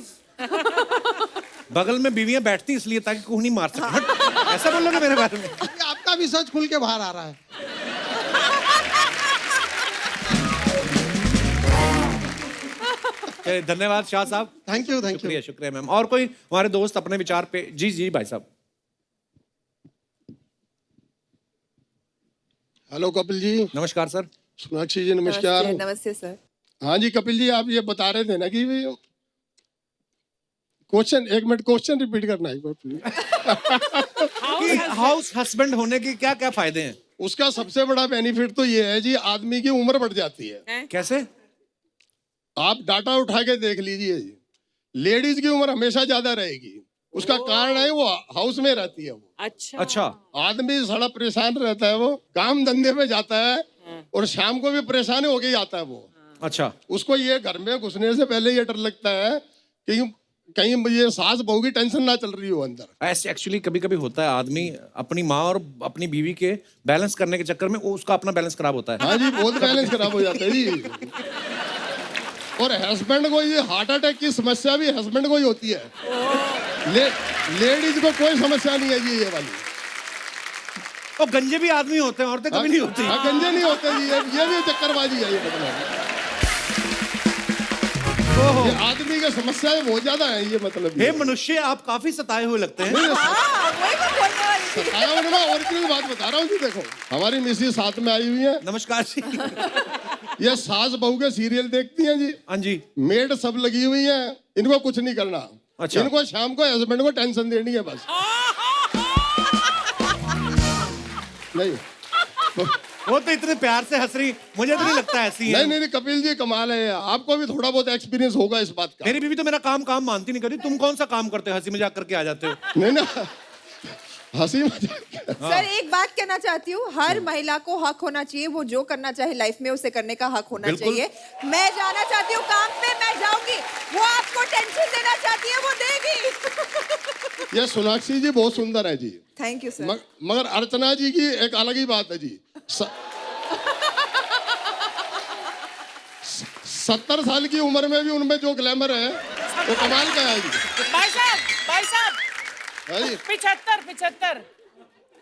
बगल में बीवियां बैठती इसलिए ताकि कोई नहीं मार सके। ऐसा बोल लोगे मेरे बारे में? आपका भी सच खुल के बाहर आ रहा है। धन्यवाद शाह साहब। थैंक यू शुक्रिया शुक्रिया मैम। और कोई हमारे दोस्त अपने विचार पे? जी जी भाई साहब। हेलो कपिल जी। नमस्कार सर। सोनाक्षी जी नमस्कार। नमस्ते सर। हाँ जी कपिल जी, आप ये बता रहे थे ना कि क्वेश्चन, एक मिनट क्वेश्चन रिपीट करना है। हाउस हस्बैंड होने के क्या क्या फायदे हैं? उसका सबसे बड़ा बेनिफिट तो ये है जी, आदमी की उम्र बढ़ जाती है। कैसे? आप डाटा उठा के देख लीजिए जी, लेडीज की उम्र हमेशा ज्यादा रहेगी। उसका कारण है वो हाउस में रहती है वो। अच्छा। आदमी सड़ा परेशान रहता है, वो काम धंधे में जाता है और शाम को भी परेशान होके ही आता है वो। अच्छा। उसको ये घर में घुसने से पहले ये डर लगता है कि कहीं ये सास बहू की टेंशन ना चल रही हो अंदर। ऐसे एक्चुअली कभी कभी होता है, आदमी अपनी माँ और अपनी बीवी के बैलेंस करने के चक्कर में वो उसका अपना बैलेंस खराब होता है। हाँ जी, बहुत बैलेंस खराब हो जाता है जी। और हस्बैंड को ये हार्ट अटैक की समस्या भी हस्बैंड को ही होती है। लेडीज को कोई समस्या नहीं है जी ये वाली। और गंजे भी आदमी होते हैं, औरतें कभी नहीं होती। हाँ, गंजे नहीं होते जी, ये भी चक्करबाजी है ये मतलब। ये आदमी की समस्याएं बहुत ज्यादा है ये मतलब। हे मनुष्य, आप काफी सताए हुए लगते हैं। सताया हूं ना, ओरिजिनल बात बता रहा हूँ जी। देखो हमारी मिसेज साथ में आई हुई है। नमस्कार जी। ये सास बहू के सीरियल देखती हैं जी। हाँ जी। मेड सब लगी हुई है, इनको कुछ नहीं करना। अच्छा। इनको शाम को हस्बैंड को टेंशन देनी है बस। नहीं वो तो इतने प्यार से हंस रही, मुझे तो नहीं लगता ऐसी है। नहीं कपिल जी कमाल है, आपको भी थोड़ा बहुत एक्सपीरियंस होगा इस बात का। मेरी बीवी तो मेरा काम मानती नहीं करती। तुम कौन सा काम करते हो, हंसी मजाक करके आ जाते हो? नहीं ना, हंसी मजाक सर एक बात कहना चाहती हूँ, हर महिला को हक होना चाहिए, वो जो करना चाहे लाइफ में उसे करने का हक होना बिल्कुल। चाहिए। मैं जाना चाहती हूँ काम पे, मैं जाऊंगी। वो आपको टेंशन देना चाहती है, वो देगी। ये सोनाक्षी जी बहुत सुंदर है जी। Thank you sir. मगर अर्चना जी की एक अलग ही बात है जी। 70 साल की उम्र में भी उनमें जो ग्लैमर है वो कमाल का है जी। भाई साहब है जी। 75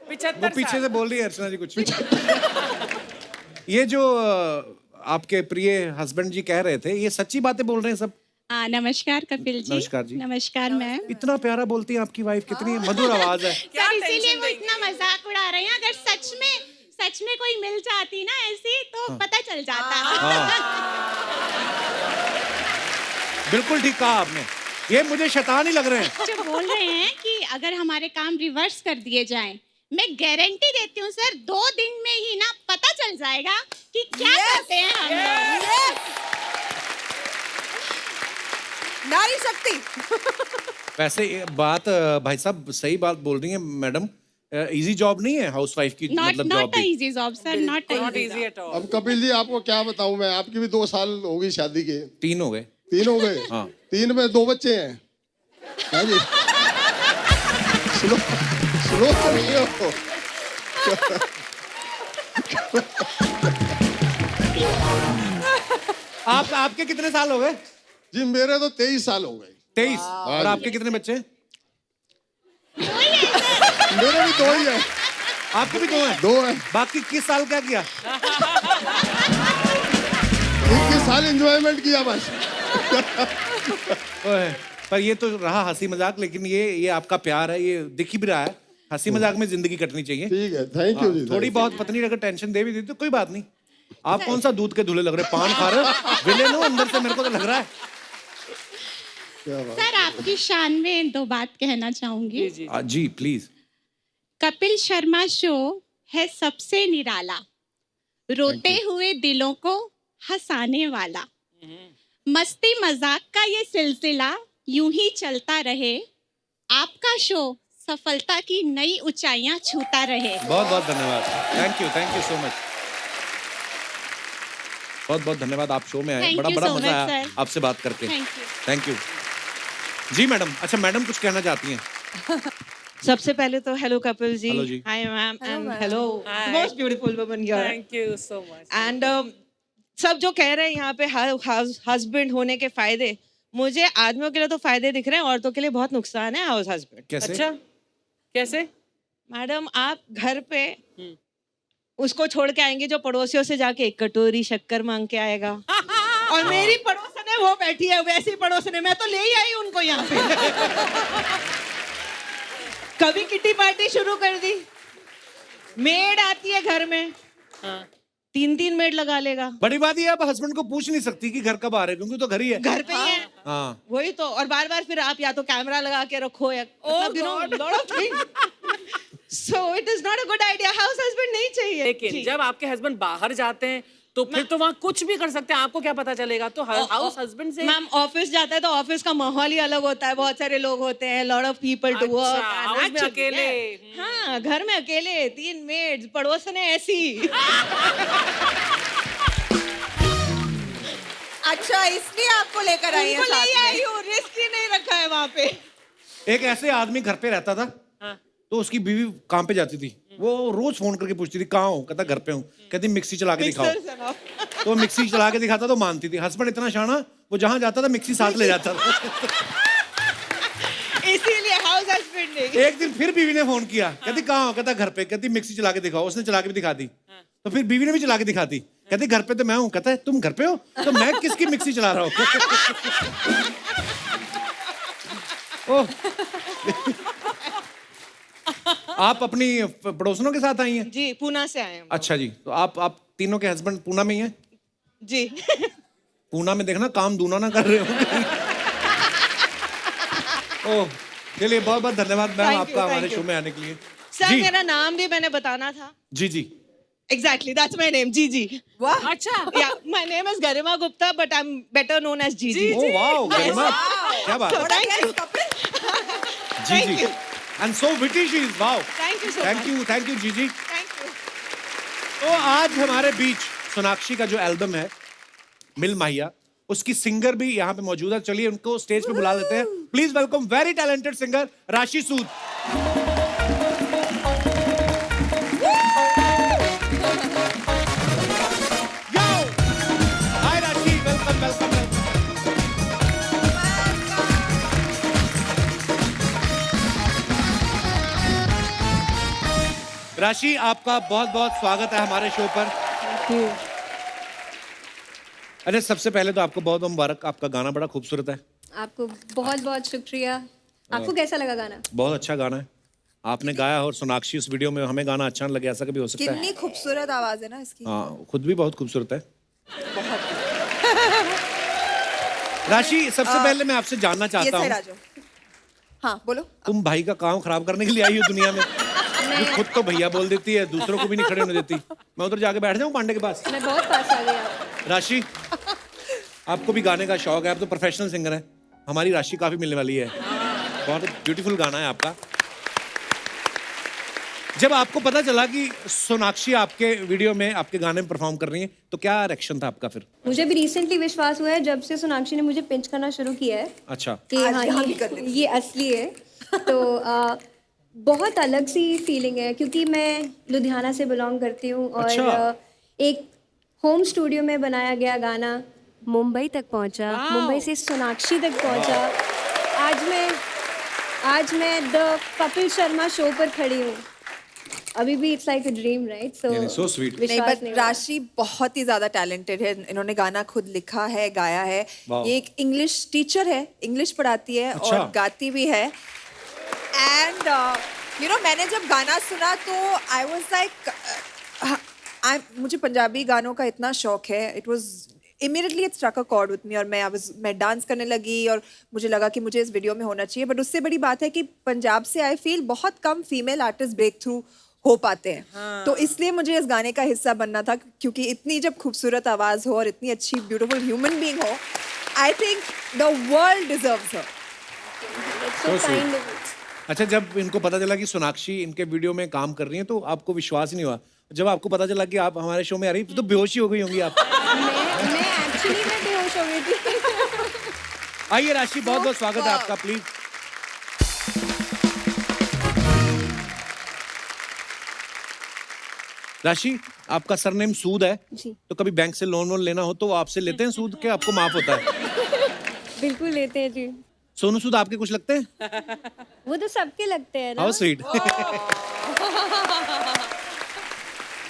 वो पीछे से बोल रही है अर्चना जी कुछ। ये जो आपके प्रिय हस्बैंड जी कह रहे थे, ये सच्ची बातें बोल रहे हैं सब? नमस्कार कपिल जी। नमस्कार जी। नमस्कार मैम। इतना प्यारा बोलती है आपकी वाइफ, कितनी मधुर आवाज है। सर इसीलिए वो इतना मजाक उड़ा रहे हैं। अगर सच में कोई मिल जाती ना ऐसी तो पता चल जाता। बिल्कुल ठीक कहा आपने। ये मुझे शैतान ही लग रहे हैं। जो बोल रहे हैं कि अगर हमारे काम रिवर्स कर दिए जाएं, मैं गारंटी देती हूँ सर 2 दिन में ही ना पता चल जाएगा कि क्या करते हैं हम लोग। नारी शक्ति। वैसे ये बात भाई साहब सही बात बोल रही है मैडम। इजी जॉब नहीं है हाउसवाइफ की, मतलब जॉब नॉट भी। Easy job sir, not easy at all. अब कपिल जी आपको क्या बताऊं मैं, आपकी भी 2 साल हो गई शादी के। 3 हो गए। 3 हो गए। हाँ। 3 में 2 बच्चे हैं। हाँ जी। स्लो नहीं हो। आपके कितने साल हो गए? जी मेरे तो 23 साल हो गए। 23। और आपके कितने बच्चे? मेरे भी 2 ही है। आपके भी 2 हैं? 2 है। बाकी 21 साल क्या किया? 21 साल एंजॉयमेंट किया बस। ओए, पर ये तो रहा हंसी मजाक, लेकिन ये आपका प्यार है, ये दिख ही भी रहा है। हंसी मजाक में जिंदगी कटनी चाहिए। ठीक है, थैंक यू जी। थोड़ी बहुत पत्नी अगर टेंशन दे भी दी तो कोई बात नहीं। आप कौन सा दूध के धुले लग रहे, पान खा रहे हो? विलेन हो अंदर से, मेरे को तो लग रहा है। सर आपकी शान में 2 बात कहना चाहूंगी। जी प्लीज। कपिल शर्मा शो है सबसे निराला, रोते हुए दिलों को हंसाने वाला। मस्ती मजाक का ये सिलसिला यूं ही चलता रहे। आपका शो सफलता की नई ऊंचाइयां छूता रहे। बहुत बहुत धन्यवाद। Thank you so much. बहुत बहुत धन्यवाद। आप शो में आए, Thank बड़ा you बड़ा so मजा much, आया sir. आपसे बात करके। Thank you. जी मैडम। अच्छा मैडम कुछ कहना चाहती हैं? सबसे पहले तो हेलो कपिल जी। हेलो जी। Hi ma'am and hello most beautiful woman here. Thank you so much. And सब जो कह रहे हैं यहाँ पे हस्बैंड होने के फायदे, मुझे आदमियों के लिए तो फायदे दिख रहे हैं, औरतों के लिए बहुत नुकसान है हाउस हस्बैंड। कैसे? अच्छा कैसे? मैडम आप घर पे उसको छोड़ के आएंगे जो पड़ोसियों से जाके 1 कटोरी शक्कर मांग के आएगा। और मेरी पड़ोसन है वो बैठी है, वैसी पड़ोसन है, मैं तो ले ही आई उनको यहाँ पे। कभी किटी पार्टी शुरू कर दी, मेड आती है घर में, 3 मेड लगा लेगा। बड़ी बात ये आप हस्बैंड को पूछ नहीं सकती कि घर कब आ रहे, क्योंकि तो घर ही है। घर पे ही है। हाँ। वही तो। और बार बार फिर आप या तो कैमरा लगा के रखो या so it is not a good idea. House husband नहीं चाहिए। लेकिन जब आपके हस्बैंड बाहर जाते हैं तो फिर तो वहाँ कुछ भी कर सकते हैं, आपको क्या पता चलेगा? तो हाउस हस्बैंड से मैम ऑफिस जाता है तो ऑफिस का माहौल ही अलग होता है, बहुत सारे लोग होते हैं, lot of people to work. House में अकेले। हाँ घर में अकेले, 3 मेड्स, पड़ोसन है ऐसी। अच्छा इसलिए आपको लेकर आई है उनको साथ ले में। आई हूँ, रिस्क ही नहीं रखा है वहाँ पे। एक ऐसे आदमी घर पे रहता था, तो उसकी बीवी काम पे जाती थी, वो रोज फोन करके पूछती थी कहाँ हो, कहता घर पे हूँ, कहती मिक्सी चला के दिखाओ, तो मिक्सी चला के दिखाता तो मानती थी। हस्बैंड इतना शाना, वो जहाँ जाता था मिक्सी साथ ले जाता था। इसीलिए हाउस हस्बैंड नहीं। एक दिन फिर बीवी ने फोन किया, कहती कहाँ हो, कहता घर पे, कहती मिक्सी चला के दिखाओ, उसने चला के भी दिखा दी। तो फिर बीवी ने भी चला के दिखा दी, कहती घर पे तो मैं हूँ, कहता है तुम घर पे हो तो मैं किसकी मिक्सी चला रहा हूँ। आप अपनी पड़ोसनों के साथ आई हैं? जी पूना से आए हैं। अच्छा जी, तो आप तीनों के हस्बैंड पूना में ही हैं? जी। पूना में देखना काम दूना ना कर रहे हो। ओह चलिए बहुत बहुत धन्यवाद मैम आपका हमारे शो में आने के लिए। सर मेरा नाम भी मैंने बताना था। जी जी। Exactly, that's my name, Gigi. वाह अच्छा। Yeah, my name is Garima Gupta, but I'm better known as Gigi. Oh wow, Garima, क्या बात है। Thank you. Ji ji. And so witty she is. Wow. Thank you so Thank much. you, thank you, Gigi. Thank you. तो आज हमारे बीच सोनाक्षी का जो album है मिल माहिया, उसकी सिंगर भी यहाँ पे मौजूद है. चलिए उनको स्टेज पे बुला लेते हैं. Please welcome very talented singer राशि सूद. Yo! Hi Rashi, welcome. राशि, आपका बहुत बहुत स्वागत है हमारे शो पर. अरे सबसे पहले तो आपको बहुत मुबारक, आपका गाना बड़ा खूबसूरत है. आपको बहुत बहुत शुक्रिया. आपको कैसा लगा गाना? बहुत अच्छा गाना है आपने गाया. और सोनाक्षी उस वीडियो में हमें गाना अच्छा न लगे, ऐसा कभी हो सकता है? कितनी खूबसूरत आवाज है ना इसकी. हाँ, खुद भी बहुत खूबसूरत है. राशि, सबसे पहले मैं आपसे जानना चाहता हूँ, हाँ बोलो. तुम भाई का काम खराब करने के लिए आई हो दुनिया में? ये खुद तो भैया बोल देती है, दूसरों को भी नहीं खड़े होने देती. मैं उधर जाके बैठ जाऊँ पांडे के पास? मैं बहुत पास आ गई आप. राशि, आपको भी गाने का शौक है, आप तो प्रोफेशनल सिंगर हैं. हमारी राशि काफी मिलने वाली है. बहुत ब्यूटीफुल गाना है आपका. जब आपको पता चला कि सोनाक्षी आपके वीडियो में आपके गाने में परफॉर्म कर रही है, तो क्या रिएक्शन था आपका फिर? मुझे भी रिसेंटली विश्वास हुआ है जब से सोनाक्षी ने मुझे पिंच करना शुरू किया है अच्छा. कि हाँ ये असली है. तो बहुत अलग सी फीलिंग है क्योंकि मैं लुधियाना से बिलोंग करती हूँ और अच्छा। एक होम स्टूडियो में बनाया गया गाना मुंबई तक पहुँचा, मुंबई से सोनाक्षी तक पहुँचा. आज मैं द कपिल शर्मा शो पर खड़ी हूँ. अभी भी it's like a dream, right? So sweet. नहीं, बट राशि बहुत ही ज्यादा टैलेंटेड है. इन्होंने गाना खुद लिखा है, गाया है. ये एक इंग्लिश टीचर है, इंग्लिश पढ़ाती है अच्छा। और गाती भी है. एंड यू नो, मैंने जब गाना सुना तो आई वाज लाइक, मुझे पंजाबी गानों का इतना शौक है. It was immediately it struck a chord with me और मैं डांस करने लगी और मुझे लगा कि मुझे इस वीडियो में होना चाहिए. बट उससे बड़ी बात है कि पंजाब से आई फील बहुत कम फीमेल आर्टिस्ट ब्रेक थ्रू हो पाते हैं. तो इसलिए मुझे इस गाने का हिस्सा बनना था क्योंकि इतनी जब खूबसूरत आवाज हो और इतनी अच्छी ब्यूटीफुल ह्यूमन बीइंग हो, I think the world deserves her. So kind. अच्छा, जब इनको पता चला कि सोनाक्षी इनके वीडियो में काम कर रही है तो आपको विश्वास ही नहीं हुआ? जब आपको पता चला कि आप हमारे शो में आ रही तो बेहोश ही हो गई होंगी आप. मैं एक्चुअली मैं बेहोश हो गई थी. आइए राशि, बहुत बहुत स्वागत है आपका. प्लीज. राशि, आपका सरनेम सूद है जी. तो कभी बैंक से लोन वोन लेना हो तो आपसे लेते हैं सूद के आपको माफ होता है? बिल्कुल लेते हैं जी. सोनू सूद आपके कुछ लगते हैं? वो तो सबके लगते हैं ना. How sweet.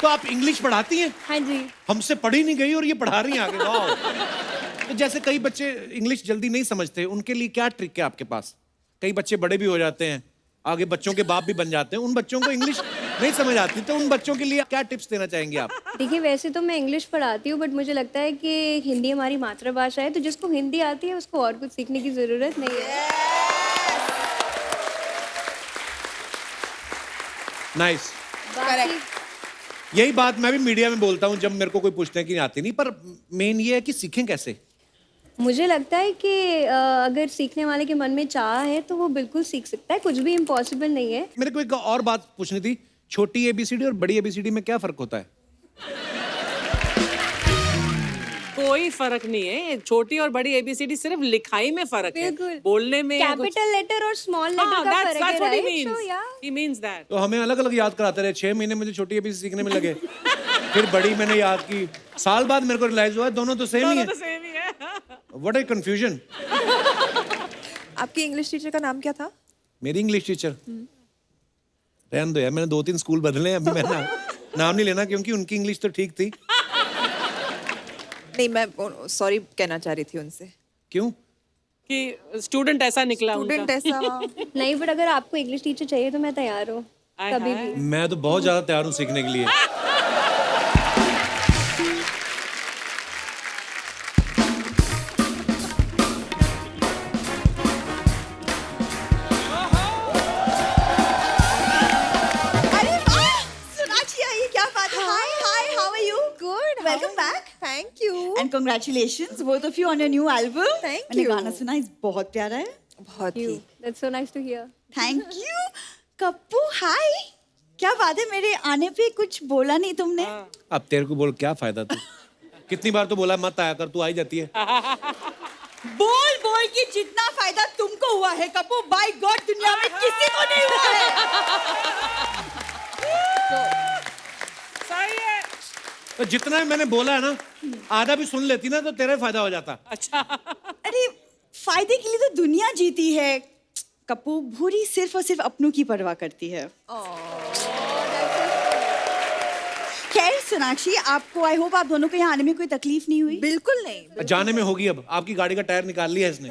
तो आप इंग्लिश पढ़ाती हैं? हाँ जी. हमसे पढ़ी नहीं गई और ये पढ़ा रही हैं आगे. वाह. तो जैसे कई बच्चे इंग्लिश जल्दी नहीं समझते, उनके लिए क्या ट्रिक है आपके पास? कई बच्चे बड़े भी हो जाते हैं, आगे बच्चों के बाप भी बन जाते हैं, उन बच्चों को इंग्लिश नहीं समझ आती, तो उन बच्चों के लिए क्या टिप्स देना चाहेंगे आप? देखिए, वैसे तो मैं इंग्लिश पढ़ाती हूँ बट मुझे लगता है कि हिंदी हमारी मातृभाषा है, तो जिसको हिंदी आती है उसको और कुछ सीखने की जरूरत नहीं है. नाइस. करेक्ट. यही बात मैं भी मीडिया में बोलता हूँ जब मेरे को कोई पूछते हैं कि आती नहीं, पर मेन ये है कि सीखें कैसे. मुझे लगता है कि अगर सीखने वाले के मन में चाह है तो वो बिल्कुल सीख सकता है. कुछ भी इम्पॉसिबल नहीं है. मेरे को एक और बात पूछनी थी, छोटी एबीसीडी और बड़ी एबीसीडी में क्या फर्क होता है? कोई फर्क नहीं है. छोटी और बड़ी एबीसीडी सिर्फ लिखाई में फर्क है, बिल्कुल. बोलने में कैपिटल लेटर और स्मॉल लेटर का फर्क है, राइट? सो या he means that. तो हमें अलग अलग याद कराते रहे. 6 महीने मुझे छोटी एबीसीडी सीखने में लगे, फिर बड़ी मैंने याद की. साल बाद मेरे को रियलाइज हुआ दोनों तो सेम ही है. What a confusion. आपकी इंग्लिश टीचर का नाम क्या था? मेरी इंग्लिश टीचर, रहने दो यार, मैंने 2-3 स्कूल बदले हैं. अभी मैं नाम नहीं लेना क्योंकि उनकी इंग्लिश तो ठीक थी. नहीं, मैं सॉरी कहना चाह रही थी उनसे. क्यों? कि स्टूडेंट ऐसा निकला उनका. स्टूडेंट ऐसा. नहीं, बट अगर आपको इंग्लिश टीचर चाहिए तो मैं तैयार हूँ कभी भी. मैं तो बहुत ज्यादा तैयार हूँ सीखने के लिए. अरे वाह, सोनाक्षी आई, क्या बात है. Hi, how are you? Good. Welcome back. Thank you. And congratulations both of you on your new album. Thank मैंने you. गाना सुना, इस बहुत प्यारा है. बहुत ही. That's so nice to hear. Thank you. Kappu हाय, क्या बात है, मेरे आने पे कुछ बोला नहीं तुमने? अब तेरे को बोल क्या फायदा तू? कितनी बार तो बोला मत आया कर, तू आई जाती है। बोल बोल कि जितना फायदा तुमको हुआ है कप्पू, बाय गॉड दुनिया में किसी को नहीं हुआ है। सही है। तो जितना भी मैंने बोला है ना, आधा भी सुन लेती ना तो तेरा फायदा हो जाता। अच्छा। अरे फायदे के लिए तो दुनिया जीती है कप्पू, भूरी सिर्फ और सिर्फ अपनों की परवाह करती है। खैर सोनाक्षी, आपको आई होप आप दोनों को यहाँ आने में कोई तकलीफ नहीं हुई? बिल्कुल नहीं। जाने में होगी, अब आपकी गाड़ी का टायर निकाल लिया इसने।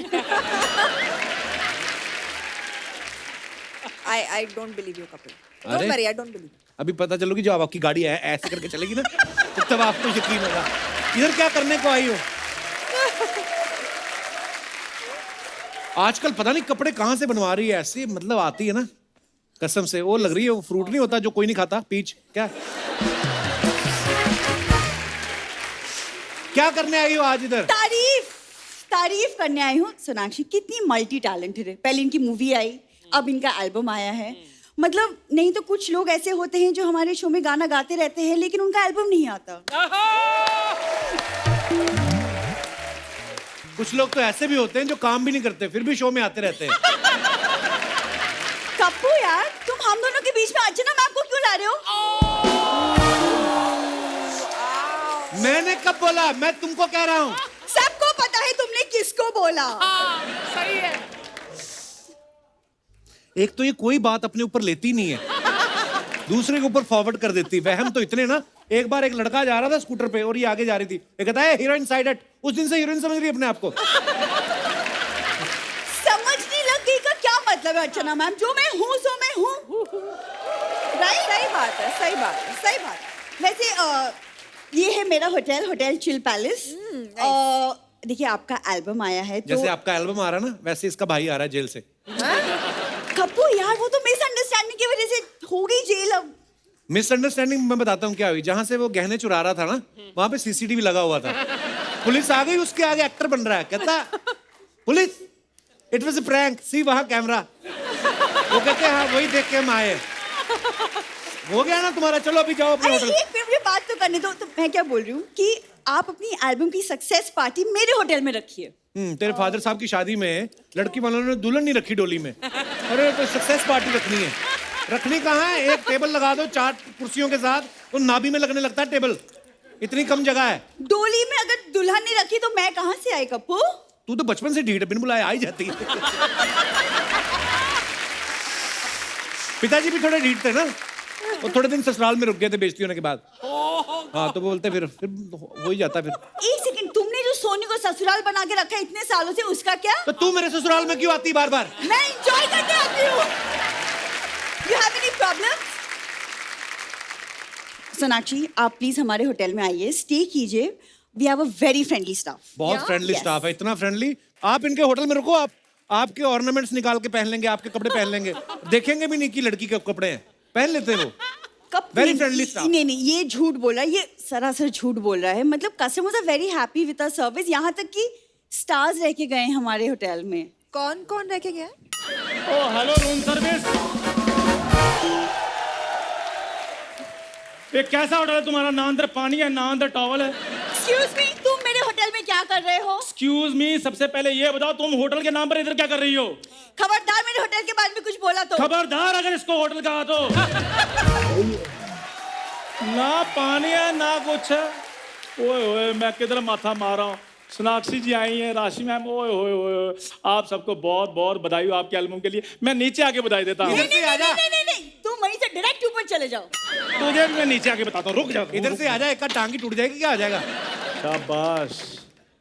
I don't believe you, Kapil. अरे? Don't worry, I don't believe. अभी पता चलोगी जब आपकी गाड़ी ऐसे करके चलेगी ना, तो तब आपको यकीन होगा। इधर क्या करने को आई हो? आजकल पता नहीं कपड़े कहाँ से बनवा रही है, ऐसे मतलब आती है ना कसम से। वो लग रही है वो फ्रूट नहीं होता जो कोई नहीं खाता, पीच। क्या करने आई हो आज इधर? तारीफ करने आई हूँ। सोनाक्षी कितनी मल्टी टैलेंटेड है, पहले इनकी मूवी आई, अब इनका एल्बम आया है। मतलब नहीं तो कुछ लोग ऐसे होते हैं जो हमारे शो में गाना गाते रहते हैं लेकिन उनका एल्बम नहीं आता। कुछ लोग तो ऐसे भी होते हैं जो काम भी नहीं करते फिर भी शो में आते रहते हैं। कप्पू यार, तुम हम दोनों के बीच में अर्चना मैम को क्यों ला रहे हो? मैंने कब बोला? मैं तुमको कह रहा हूँ। सबको पता है तुमने किसको बोला। सही है। एक तो ये कोई बात अपने ऊपर लेती नहीं है, दूसरे के ऊपर फॉरवर्ड कर देती। वहम तो इतने ना, एक बार एक लड़का जा रहा था स्कूटर पे और ये आगे जा रही थी, ये कहता है हीरोइन साइड हट। उस दिन से हीरोइन समझ रही है अपने आप को। समझने लग गई का क्या मतलब है अर्चना मैम? जो मैं हूँ सो मैं हूँ। राइट, सही बात है, सही बात है, सही बात है। वैसे ये है मेरा होटल चिल पैलेस। देखिए आपका एल्बम आया है तो जैसे आपका एल्बम आ रहा है ना, वैसे इसका भाई आ रहा है जेल से। कप्पू यार, वो तो मिसअंडरस्टैंडिंग की वजह से हो गई जेल। अब मिसअंडरस्टैंडिंग मैं बताता हूँ क्या हुई। जहां से वो गहने चुरा रहा था ना, वहां पे सीसीटीवी लगा हुआ था। पुलिस आ गई, उसके आगे एक्टर बन रहा है, कहता police it was a prank, see वहां कैमरा। वो कहते हैं हाँ वही देख के हम आए। हो गया ना तुम्हारा, चलो अभी जाओ अपने होटल। एक मिनट बात तो करने दो। तो मैं क्या बोल रही हूँ कि आप अपनी एल्बम की सक्सेस पार्टी मेरे होटल में रखिए। तेरे फादर साहब की शादी में लड़की वालों ने दुल्हन नहीं रखी डोली में। अरे तो सक्सेस पार्टी रखनी है। रखनी कहाँ है? एक टेबल लगा दो 4 कुर्सियों के साथ, तो नाभि में लगने लगता है टेबल, इतनी कम जगह है। डोली में अगर दुल्हन नहीं रखी तो मैं कहाँ से आई कप्पू? तू तो बचपन से ढीठ, बिन बुलाए आई जाती है। पिताजी भी थोड़े ढीठ थे ना, वो थोड़े दिन ससुराल में रुक गए थे बेइज्जती होने के बाद। हाँ तो बोलते फिर हो ही जाता। फिर एक सेकंड, तुमने जो सोनी को ससुराल बना के रखा है इतने सालों से, उसका क्या? तो तू मेरे ससुराल में क्यों आती बार बार? मैं एंजॉय करके आती हूँ। You have any problem? Sonakshi आप प्लीज हमारे होटल में आइए, स्टे कीजिए। We have a very friendly staff. बहुत फ्रेंडली स्टाफ है, इतना फ्रेंडली। आप इनके होटल में रुको, आपके ऑर्नामेंट्स निकाल के पहन लेंगे, आपके कपड़े पहन लेंगे, देखेंगे भी नहीं कि लड़की के कपड़े हैं, पहन लेते हैं वो। Very friendly staff. नहीं, ये झूठ बोल रहा है, ये सरासर झूठ बोल रहा है। मतलब customers are very happy with our service. यहाँ तक कि स्टार्स रह के गए हमारे होटल में। कौन कौन रह के गया? ओ हेलो रूम सर्विस। ये कैसा होटल है तुम्हारा? ना अंदर पानी है ना अंदर टॉवल है। एक्सक्यूज मी, तुम मेरे होटल में क्या कर रहे हो? एक्सक्यूज मी, सबसे पहले ये बताओ तुम होटल के नाम पर इधर क्या कर रही हो? खबरदार मेरे होटल के बारे में कुछ बोला तो। खबरदार अगर इसको होटल कहा तो। ना पानी है ना कुछ है। ओए ओए मैं किधर माथा मार रहा हूँ। सोनाक्षी जी आई हैं, राशि मैम, ओए ओए ओए, आप सबको बहुत बहुत बधाई हो आपके एल्बम के लिए। मैं नीचे आके बधाई देता हूँ। नहीं, तुम वहीं से डायरेक्ट ऊपर चले जाओ। तुझे भी मैं नीचे आके बताता हूँ, रुक जा। इधर से आ जा, एक टांगी टूट जाएगी, क्या आ जाएगा? शाबाश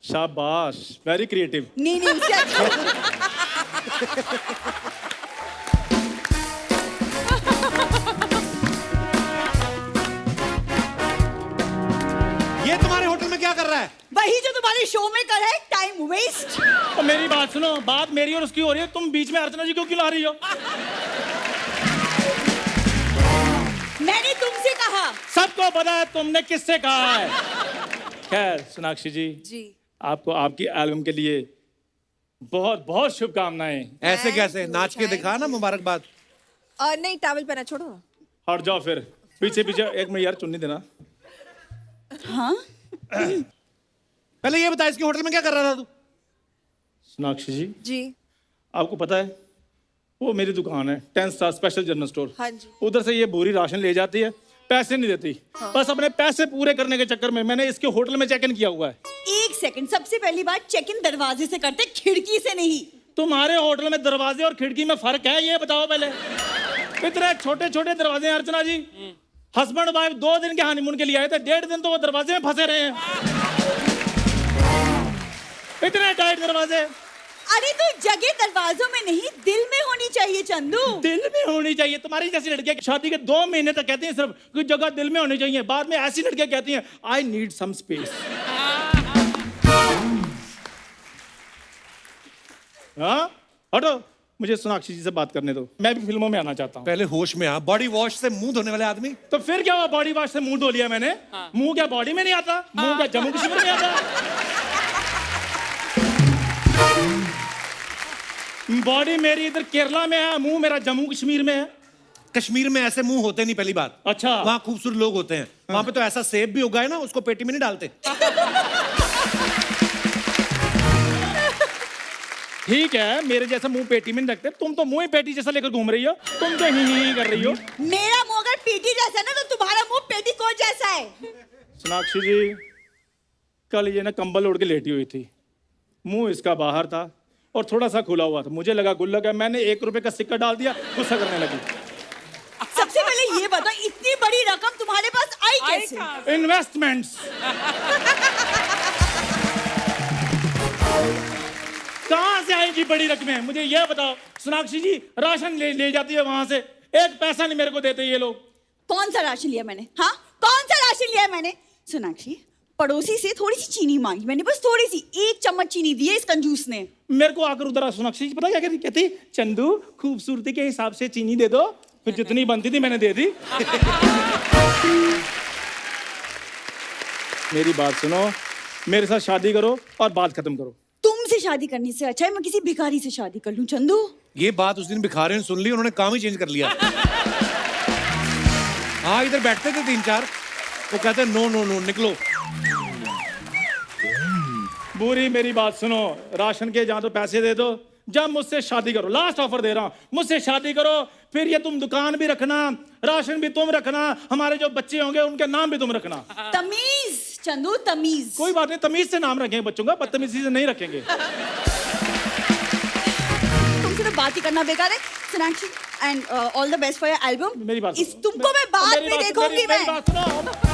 शाबाश, वेरी क्रिएटिव। नहीं उससे अच्छा। ये तुम्हारे होटल में क्या कर रहा है? वही जो तुम्हारे शो में कर है, टाइम वेस्ट। तो मेरी बात सुनो, बात मेरी और उसकी हो रही है, तुम बीच में अर्चना जी को क्यों ला रही हो? मैंने तुमसे कहा। सबको पता है तुमने किससे कहा है। खैर सोनाक्षी जी, आपको आपकी एल्बम के लिए बहुत बहुत शुभकामनाएं। ऐसे कैसे? नाच के दिखा ना, मुबारकबाद। नहीं टॉवल पहना, छोड़ो ना। हट जाओ फिर, पीछे पीछे। एक मिनट यार, चुन्नी देना। हाँ पहले ये बता, इसके होटल में क्या कर रहा था तू? सोनाक्षी जी, जी आपको पता है वो मेरी दुकान है 10 स्टार स्पेशल जनरल स्टोर। हाँ जी। उधर से ये बोरी राशन ले जाती है, पैसे नहीं देती। बस अपने पैसे पूरे करने के चक्कर में मैंने इसके होटल में चेक इन किया हुआ है। एक सेकंड, सबसे पहली बात चेक इन दरवाजे से करते, खिड़की से नहीं। तुम्हारे होटल में दरवाजे और खिड़की में फर्क है, ये बताओ पहले। इतने छोटे छोटे दरवाजे हैं अर्चना जी। हस्बैंड वाइफ 2 दिन के हनीमून के लिए आए थे, 1.5 दिन तो वो दरवाजे में फंसे रहे हैं। इतने टाइट दरवाजे। अरे तो जगह दरवाजों में नहीं, दिल में होनी चाहिए चंदू। दिल में होनी चाहिए। तुम्हारी जैसी लड़कियां शादी के 2 महीने तक कहती हैं सिर्फ कुछ जगह दिल में होनी चाहिए, बाद में ऐसी लड़कियां कहती हैं आई नीड सम स्पेस। हाँ हटो, मुझे सोनाक्षी जी से बात करने दो, मैं भी फिल्मों में आना चाहता हूँ। पहले होश में आ। बॉडी वॉश से मुंह धोने वाले आदमी। तो फिर क्या हुआ, बॉडी वॉश से मुंह धो लिया मैंने। मुंह क्या बॉडी में नहीं आता? मुंह क्या जम्मू कश्मीर में आता? बॉडी मेरी इधर केरला में है, मुंह मेरा जम्मू कश्मीर में है। कश्मीर में ऐसे मुंह होते नहीं, पहली बात। अच्छा, वहाँ खूबसूरत लोग होते हैं। वहाँ पे तो ऐसा सेब भी उगा है ना, उसको पेटी में नहीं डालते। ठीक है, मेरे जैसा मुंह पेटी में नहीं रखते। तुम तो मुंह ही पेटी जैसा लेकर घूम रही हो। तुम तो ही कर रही हो। मेरा मुंह अगर पेटी जैसा है ना, तो तुम्हारा मुंह पेटीकोट जैसा है। सोनाक्षी जी, कल ये ना कंबल ओढ़ के लेटी हुई थी, मुंह इसका बाहर था और थोड़ा सा खुला हुआ था। मुझे लगा गुल्लक है, मैंने 1 रुपए का सिक्का डाल दिया, गुस्सा करने लगी। सबसे पहले ये बताओ, इतनी बड़ी रकम तुम्हारे पास आई कैसे? इन्वेस्टमेंट्स। कहाँ से आएगी बड़ी रकमें, मुझे ये बताओ। सोनाक्षी जी, राशन ले जाती है वहां से, 1 पैसा नहीं मेरे को देते ये लोग। कौन सा राशन लिया मैंने? हाँ, कौन सा राशन लिया मैंने? सोनाक्षी, पड़ोसी से थोड़ी सी चीनी मांगी मैंने, बस थोड़ी सी, 1 चम्मच चीनी दी है इस कंजूस ने। मेरे को आकर उधर सोनाक्षी जी पता क्या कहती, चंदू खूबसूरती के हिसाब से चीनी दे दो। फिर जितनी बनती थी मैंने दे दी। मेरी बात सुनो, मेरे साथ शादी करो और बात खत्म करो। तुमसे शादी करने से अच्छा है मैं किसी भिखारी से शादी कर लूं चंदू। ये बात उस दिन भिखारी ने सुन ली, उन्होंने काम ही चेंज कर लिया। हाँ, इधर बैठते थे 3-4, वो कहते नो नो नो निकलो। बुरी मेरी बात सुनो, राशन के जहां तो पैसे दे दो, जब मुझसे शादी करो, लास्ट ऑफर दे रहा हूं, मुझसे शादी करो, फिर ये तुम दुकान भी रखना, राशन भी तुम रखना, हमारे जो बच्चे होंगे उनके नाम भी तुम रखना। तमीज चंदू, तमीज। कोई बात नहीं, तमीज से नाम रखेंगे बच्चों का, बदतमीजी से नहीं रखेंगे। तुमसे तो बात ही करना बेकार है। Sonakshi, and all the best for your album. मेरी बात तुमको मैं बाद में देखूंगी। मेरी बात सुनो।